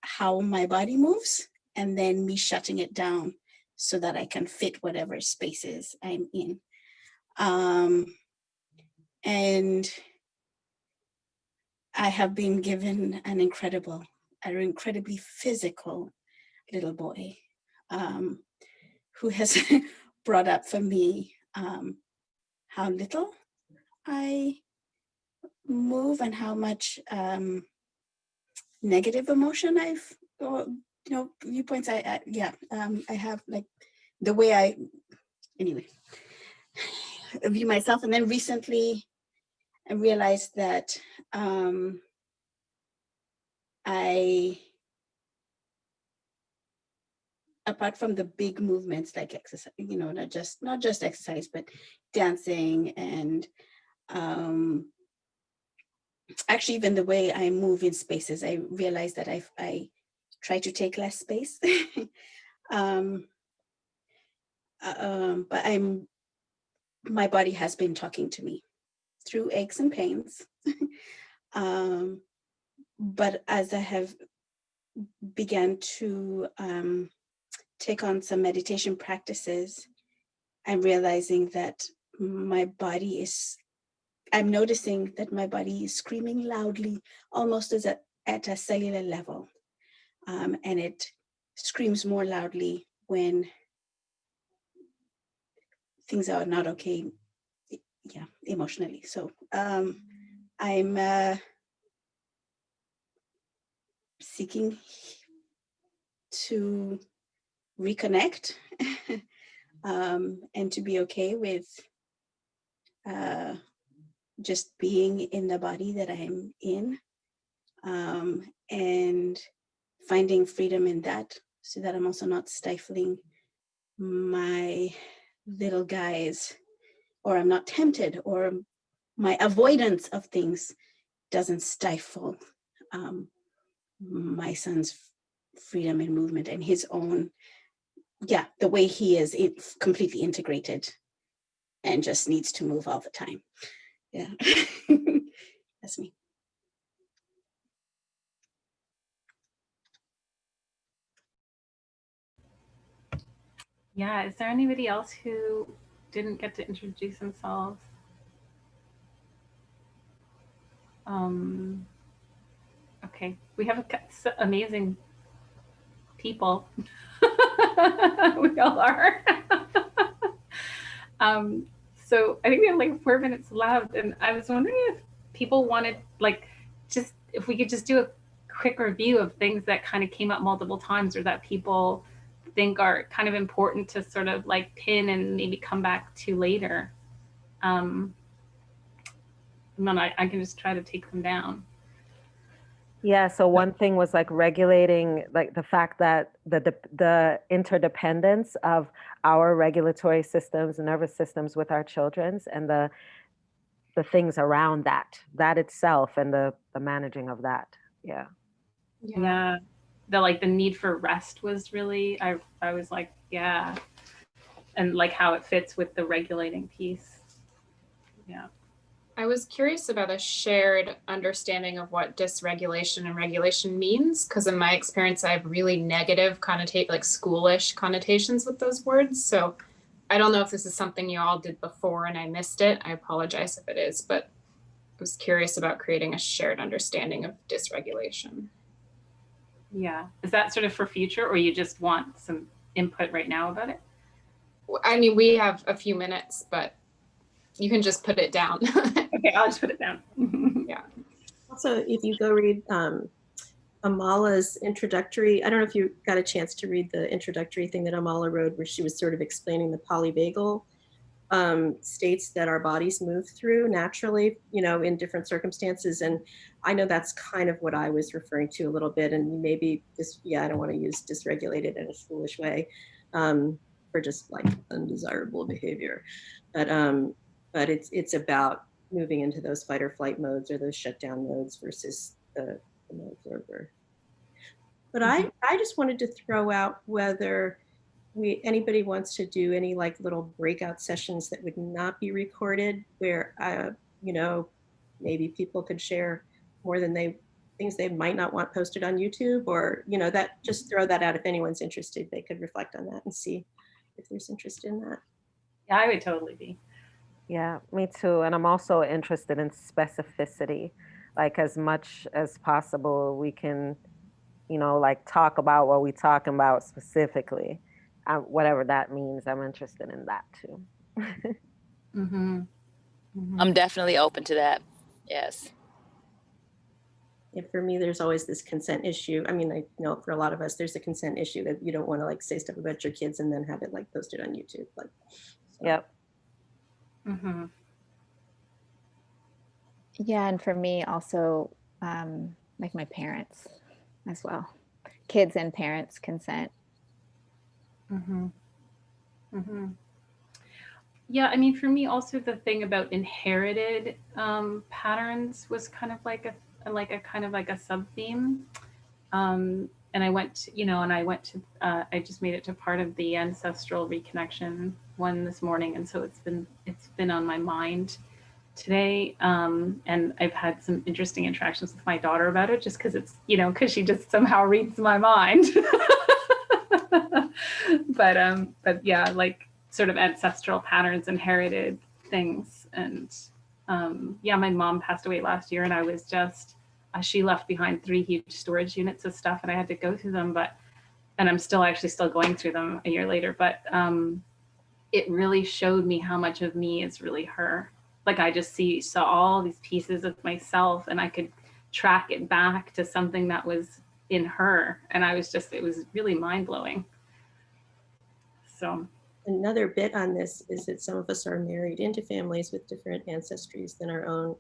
how my body moves, and then me shutting it down so that I can fit whatever spaces I'm in. And I have been given an incredibly physical little boy who has brought up for me how little I move and how much negative emotion viewpoints I have, like the way I view myself. And then recently I realized that apart from the big movements like exercise, not just exercise, but dancing and actually even the way I move in spaces, I realized that I try to take less space. But my body has been talking to me through aches and pains. But as I have began to take on some meditation practices, I'm realizing that I'm noticing that my body is screaming loudly, almost at a cellular level. And it screams more loudly when things are not okay, emotionally. So I'm seeking to reconnect and to be okay with just being in the body that I'm in, and finding freedom in that, so that I'm also not stifling my little guys, or I'm not tempted, or my avoidance of things doesn't stifle my son's freedom and movement and his own, the way he is completely integrated and just needs to move all the time. Yeah. That's me. Yeah, is there anybody else who didn't get to introduce themselves? Okay, we have amazing people. We all are. So I think we have like 4 minutes left, and I was wondering if people wanted, just if we could just do a quick review of things that kind of came up multiple times, or that people think are kind of important to sort of like pin and maybe come back to later. And then I can just try to take them down. Yeah, so one thing was like regulating, like the fact that the interdependence of our regulatory systems and nervous systems with our children's, and the things around that itself, and the managing of that. Yeah. The need for rest was really, I was like, yeah. And like how it fits with the regulating piece. Yeah. I was curious about a shared understanding of what dysregulation and regulation means, because in my experience, I have really negative schoolish connotations with those words. So I don't know if this is something you all did before and I missed it. I apologize if it is, but I was curious about creating a shared understanding of dysregulation. Yeah. Is that sort of for future, or you just want some input right now about it? I mean, we have a few minutes, but You can just put it down. Okay, I'll just put it down. Yeah. Also, if you go read Amala's introductory, I don't know if you got a chance to read the introductory thing that Amala wrote, where she was sort of explaining the polyvagal states that our bodies move through naturally, you know, in different circumstances. And I know that's kind of what I was referring to a little bit. And maybe this, yeah, I don't want to use dysregulated in a foolish way for just like undesirable behavior. But it's about moving into those fight or flight modes or those shutdown modes versus the modes over. But I just wanted to throw out whether anybody wants to do any like little breakout sessions that would not be recorded, where you know, maybe people could share more than things they might not want posted on YouTube, or you know, that just throw that out. If anyone's interested, they could reflect on that and see if there's interest in that. Yeah, I would totally be. Yeah, me too. And I'm also interested in specificity. Like as much as possible, we can, you know, like talk about what we talking about specifically. Whatever that means, I'm interested in that too. I'm definitely open to that. Yes. Yeah, for me, there's always this consent issue. I mean, I know for a lot of us, there's a consent issue that you don't want to like say stuff about your kids and then have it like posted on YouTube. Like, so. Yep. Yeah, and for me also, like my parents as well. Kids and parents consent. Yeah, I mean, for me also the thing about inherited patterns was kind of like a kind of like a sub theme. And I went, you know, and I went to, I just made it to part of the ancestral reconnection one this morning, and so it's been on my mind today. And I've had some interesting interactions with my daughter about it, just because it's, you know, because she just somehow reads my mind. But yeah, like sort of ancestral patterns, inherited things, and yeah, my mom passed away last year, and I was just. She left behind 3 huge storage units of stuff, and I had to go through them, and I'm still going through them a year later, but it really showed me how much of me is really her. Like I just saw all these pieces of myself, and I could track it back to something that was in her. And it was really mind blowing. So another bit on this is that some of us are married into families with different ancestries than our own.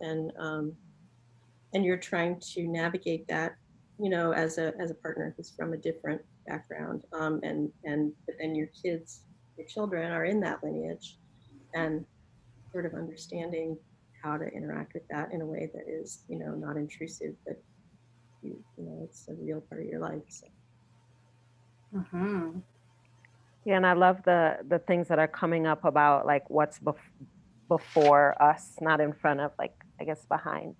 And you're trying to navigate that, you know, as a partner who's from a different background, but then your children are in that lineage, and sort of understanding how to interact with that in a way that is, you know, not intrusive, but you know, it's a real part of your life. So. Yeah, and I love the things that are coming up about like what's before us, not in front of, like I guess behind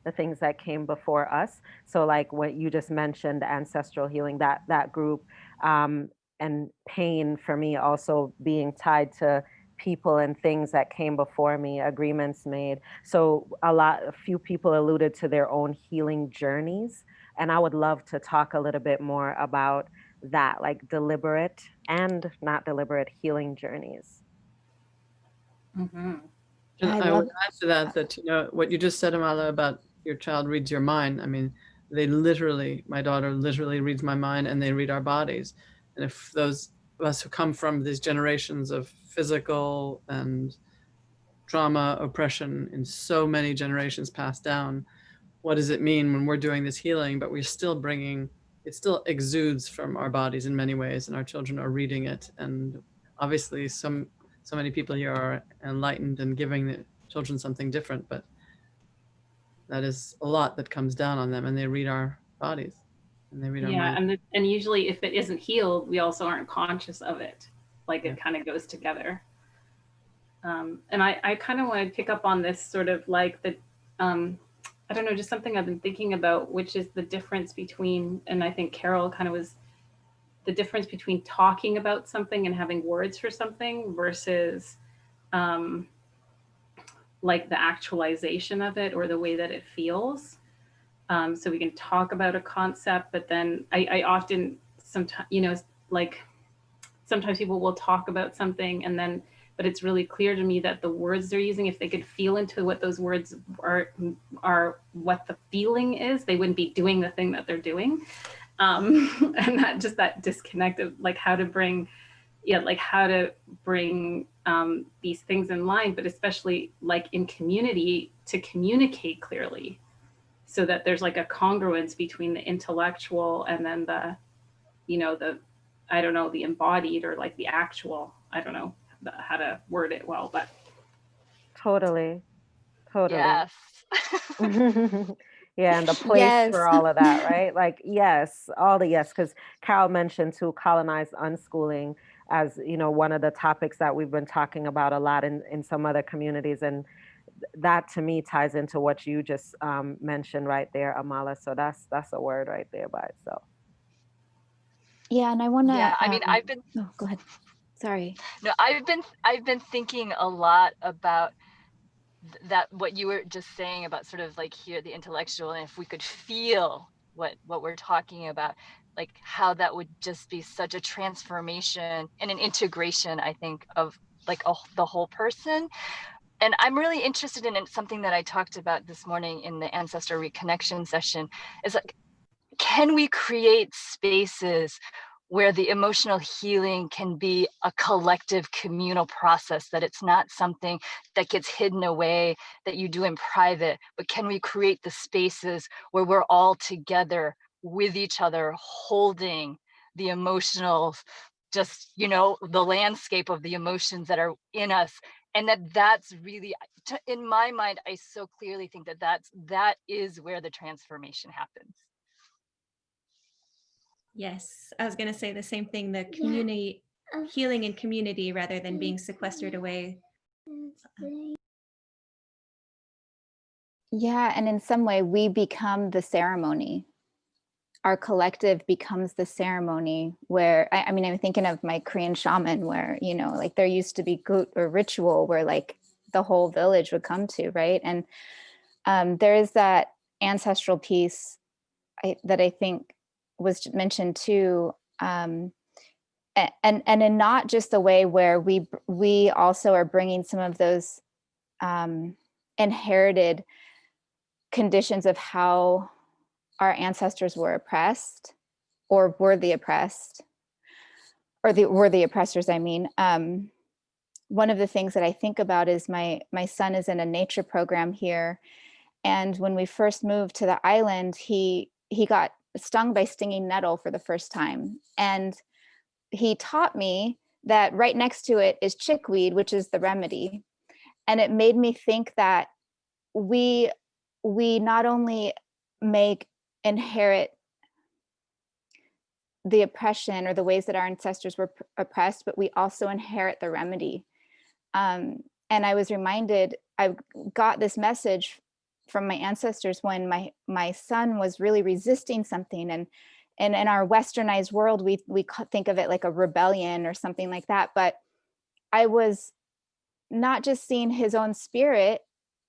the things that came before us. So like what you just mentioned, ancestral healing, that group, and pain for me also being tied to people and things that came before me, agreements made. So a few people alluded to their own healing journeys, and I would love to talk a little bit more about that, like deliberate and not deliberate healing journeys. And I would add to that, you know, what you just said, Amala, about your child reads your mind. I mean, my daughter literally reads my mind, and they read our bodies. And if those of us who come from these generations of physical and trauma, oppression in so many generations passed down, what does it mean when we're doing this healing, but we're still it still exudes from our bodies in many ways, and our children are reading it. And obviously so many people here are enlightened and giving the children something different, but that is a lot that comes down on them, and they read our bodies and they read our mind. And usually if it isn't healed, we also aren't conscious of it. Like it kind of goes together. And I kind of want to pick up on this sort of like the, I don't know, just something I've been thinking about, which is the difference between, and I think Carol kind of was, the difference between talking about something and having words for something versus like the actualization of it or the way that it feels. So we can talk about a concept, but then I often sometimes, you know, like sometimes people will talk about something and then, but but it's really clear to me that the words they're using, if they could feel into what those words are what the feeling is, they wouldn't be doing the thing that they're doing. And that just that disconnect of like how to bring these things in line, but especially like in community to communicate clearly so that there's like a congruence between the intellectual and then the, I don't know, the embodied or like the actual, I don't know how to word it well, but. Totally. Yes. Yeah, and the place for all of that, right? Like, yes, all the yes, because Carol mentioned to colonized unschooling as, one of the topics that we've been talking about a lot in some other communities. And that to me ties into what you just mentioned right there, Amala. So that's a word right there by itself. Yeah, and I want to. Yeah, I mean, I've been. Oh, go ahead. Sorry. No, I've been thinking a lot about that, what you were just saying about sort of like here the intellectual, and if we could feel what we're talking about, like how that would just be such a transformation and an integration, I think, of like the whole person. And I'm really interested in something that I talked about this morning in the ancestor reconnection session, is like, can we create spaces where the emotional healing can be a collective communal process, that it's not something that gets hidden away that you do in private, but can we create the spaces where we're all together with each other, holding the emotional, just, the landscape of the emotions that are in us. And that's really, in my mind, I so clearly think that is where the transformation happens. Yes, I was going to say the same thing, the community, healing in community rather than being sequestered away. Yeah, and in some way we become the ceremony. Our collective becomes the ceremony where, I mean, I'm thinking of my Korean shaman where, like there used to be gut or ritual where like the whole village would come to, right? And there is that ancestral piece that I think was mentioned too, and in not just the way where we also are bringing some of those inherited conditions of how our ancestors were oppressed or were the oppressed, or were the oppressors, I mean. One of the things that I think about is my son is in a nature program here. And when we first moved to the island, he got stung by stinging nettle for the first time. And he taught me that right next to it is chickweed, which is the remedy. And it made me think that we not only inherit the oppression or the ways that our ancestors were oppressed, but we also inherit the remedy. And I was reminded, I got this message from my ancestors when my son was really resisting something, and in our westernized world we think of it like a rebellion or something like that, but I was not just seeing his own spirit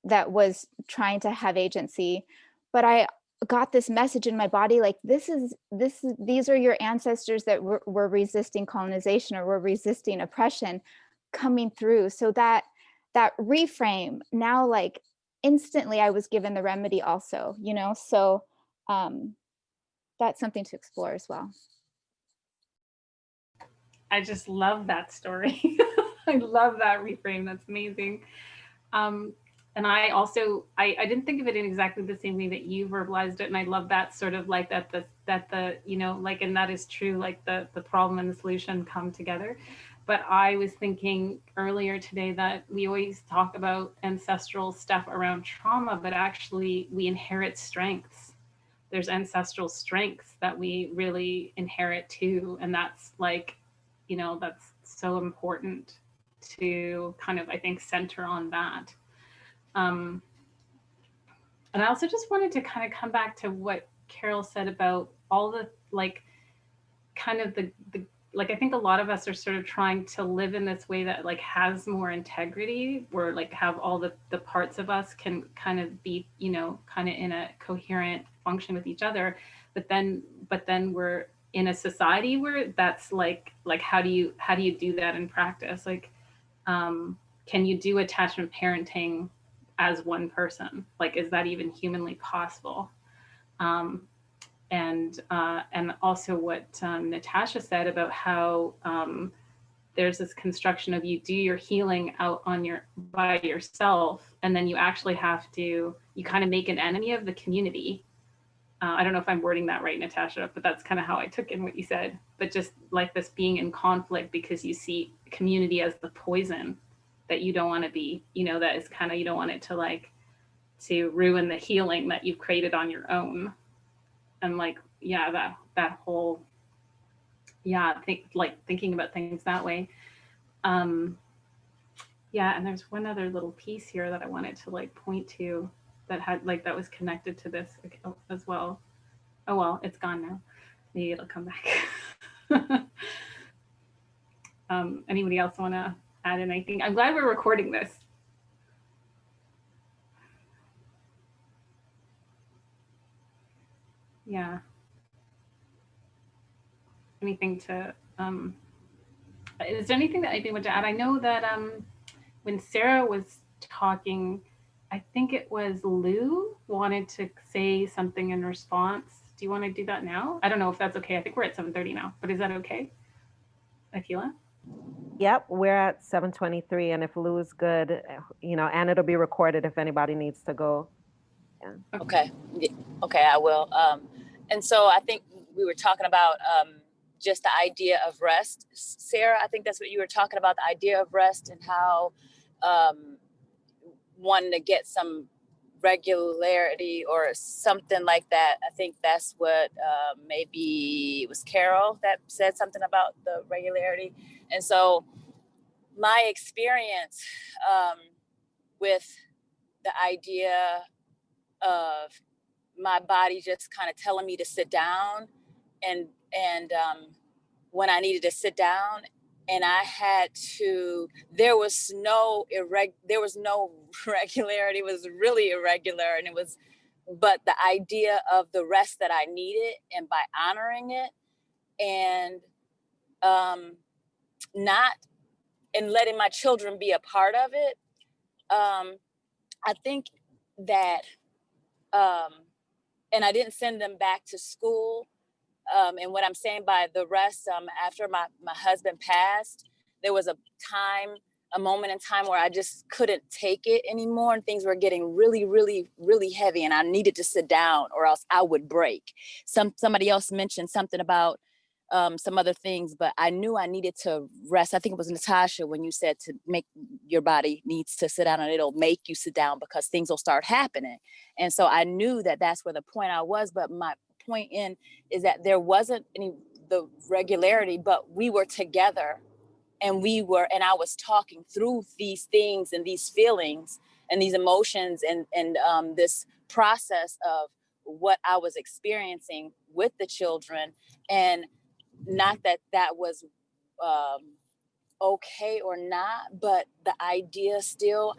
that was trying to have agency, but I got this message in my body like these are your ancestors that were resisting colonization or were resisting oppression coming through. So that reframe, now like instantly I was given the remedy also, so that's something to explore as well. I just love that story. I love that reframe. That's amazing. And I also, I didn't think of it in exactly the same way that you verbalized it. And I love that sort of like that like, and that is true, like the problem and the solution come together. But I was thinking earlier today that we always talk about ancestral stuff around trauma, but actually we inherit strengths. There's ancestral strengths that we really inherit too. And that's like, that's so important to kind of, I think, center on that. And I also just wanted to kind of come back to what Carol said about all the, like, kind of the like, I think a lot of us are sort of trying to live in this way that like has more integrity, where like have all the parts of us can kind of be, kind of in a coherent function with each other. But then we're in a society where that's like how do you do that in practice? Like, can you do attachment parenting as one person? Like, is that even humanly possible? And also what Natasha said about how there's this construction of you do your healing out by yourself, and then you actually have to, you kind of make an enemy of the community. I don't know if I'm wording that right, Natasha, but that's kind of how I took in what you said. But just like this being in conflict because you see community as the poison that you don't want to be, you know, that is kind of, you don't want it to like, to ruin the healing that you've created on your own. And like, yeah, that whole, yeah, thinking about things that way. Yeah, and there's one other little piece here that I wanted to like point to that had like, that was connected to this as well. Oh, well, it's gone now. Maybe it'll come back. Anybody else want to add anything? I'm glad we're recording this. Yeah. Anything to, is there anything that anybody want to add? I know that when Sarah was talking, I think it was Lou wanted to say something in response. Do you want to do that now? I don't know if that's okay. I think we're at 7:30 now, but is that okay? Akila? Yep, we're at 7:23, and if Lou is good, you know, and it'll be recorded if anybody needs to go. Yeah. Okay. Okay, I will. And so I think we were talking about just the idea of rest. Sarah, I think that's what you were talking about, the idea of rest and how wanting to get some regularity or something like that. I think that's what maybe it was Carol that said something about the regularity. And so my experience with the idea of my body just kind of telling me to sit down, and when I needed to sit down, and I had to, there was no regularity. It was really irregular, and it was, but the idea of the rest that I needed, and by honoring it, and not, and letting my children be a part of it, I think that, and I didn't send them back to school. And what I'm saying by the rest, after my husband passed, there was a moment in time where I just couldn't take it anymore, and things were getting really, really, really heavy, and I needed to sit down or else I would break. Somebody else mentioned something about some other things, but I knew I needed to rest. I think it was Natasha when you said to make your body needs to sit down, and it'll make you sit down because things will start happening. And so I knew that that's where the point I was, but my point in is that there wasn't the regularity, but we were together, and I was talking through these things and these feelings and these emotions and this process of what I was experiencing with the children. And not that that was okay or not, but the idea still,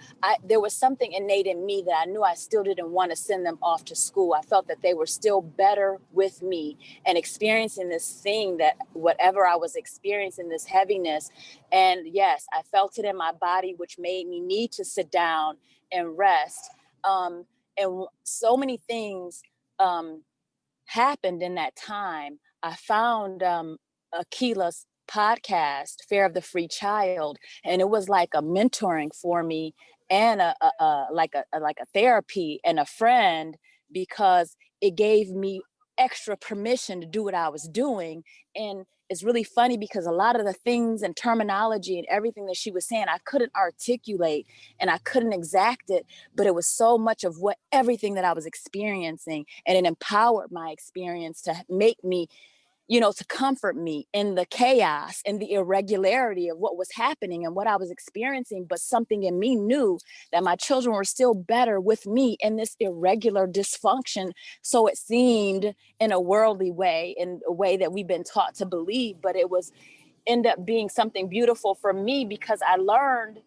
there was something innate in me that I knew I still didn't want to send them off to school. I felt that they were still better with me and experiencing this thing, that whatever I was experiencing, this heaviness. And yes, I felt it in my body, which made me need to sit down and rest. And so many things happened in that time. I found Akila's podcast, Fear of the Free Child, and it was like a mentoring for me, and like a therapy and a friend, because it gave me extra permission to do what I was doing. And it's really funny because a lot of the things and terminology and everything that she was saying, I couldn't articulate and I couldn't exact it, but it was so much of everything that I was experiencing, and it empowered my experience to make me, to comfort me in the chaos and the irregularity of what was happening and what I was experiencing. But something in me knew that my children were still better with me in this irregular dysfunction. So it seemed, in a worldly way, in a way that we've been taught to believe, but it was end up being something beautiful for me, because I learned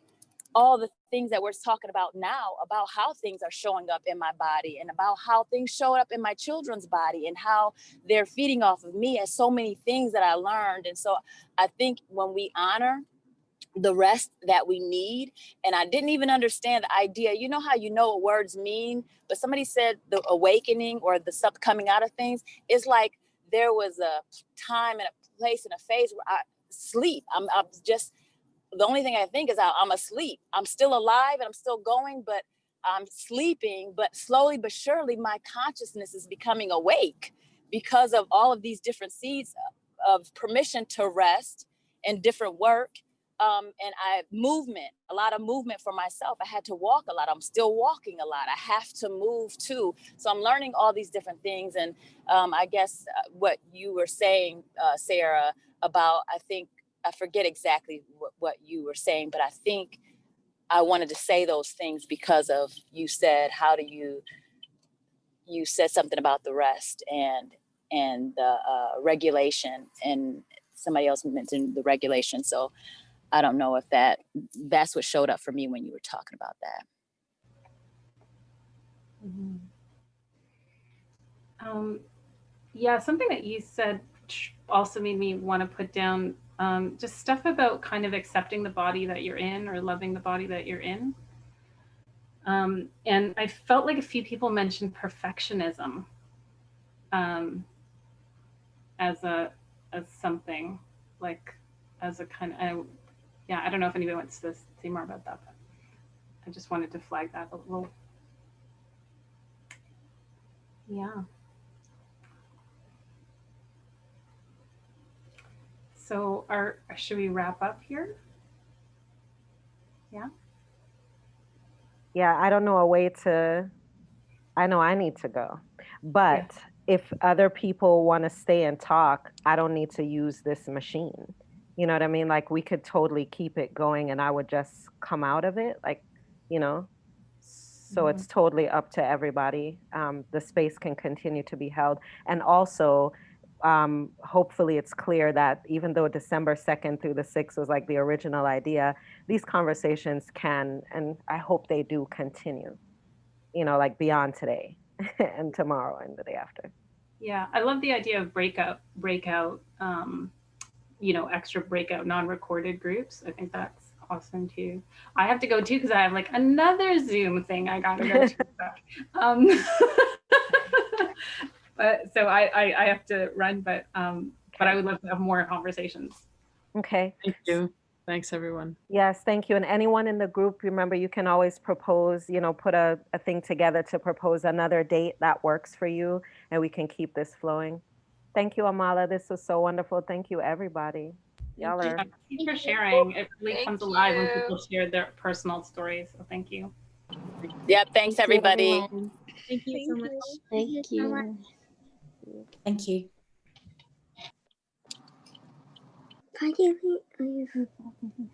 all the things that we're talking about now, about how things are showing up in my body and about how things show up in my children's body and how they're feeding off of me, and so many things that I learned. And so I think when we honor the rest that we need. And I didn't even understand the idea. You know how you know what words mean, but somebody said the awakening or the stuff coming out of things. It's like there was a time and a place and a phase where I sleep. I'm just, the only thing I think is I'm asleep. I'm still alive and I'm still going, but I'm sleeping. But slowly but surely, my consciousness is becoming awake because of all of these different seeds of permission to rest and different work. And movement, a lot of movement for myself. I had to walk a lot. I'm still walking a lot. I have to move too. So I'm learning all these different things. And I guess what you were saying, Sarah, about, I think, I forget exactly what you were saying, but I think I wanted to say those things because of, you said, you said something about the rest and the regulation, and somebody else mentioned the regulation. So I don't know if that's what showed up for me when you were talking about that. Yeah, something that you said also made me want to put down just stuff about kind of accepting the body that you're in, or loving the body that you're in. And I felt like a few people mentioned perfectionism as something, like as a kind of, yeah, I don't know if anybody wants to say more about that, but I just wanted to flag that a little. Yeah. So should we wrap up here? Yeah. Yeah, I don't know a way to, I know I need to go. But if other people want to stay and talk, I don't need to use this machine. You know what I mean? Like, we could totally keep it going and I would just come out of it, like, you know. So it's totally up to everybody. The space can continue to be held. And also, hopefully it's clear that even though December 2nd through the 6th was like the original idea, these conversations can, and I hope they do, continue, you know, like beyond today and tomorrow and the day after. Yeah, I love the idea of breakout, you know, extra breakout non-recorded groups. I think that's awesome too. I have to go too because I have like another Zoom thing I gotta go to. But so I have to run, but I would love to have more conversations. Okay. Thank you. Thanks, everyone. Yes, thank you. And anyone in the group, remember, you can always propose, you know, put a thing together to propose another date that works for you, and we can keep this flowing. Thank you, Amala. This was so wonderful. Thank you, everybody. Y'all are. Thank you for sharing. It really comes alive when you. people share their personal stories. So thank you. Yeah, thanks everybody. Thank you so much. Thank you. Thank you. Thank you.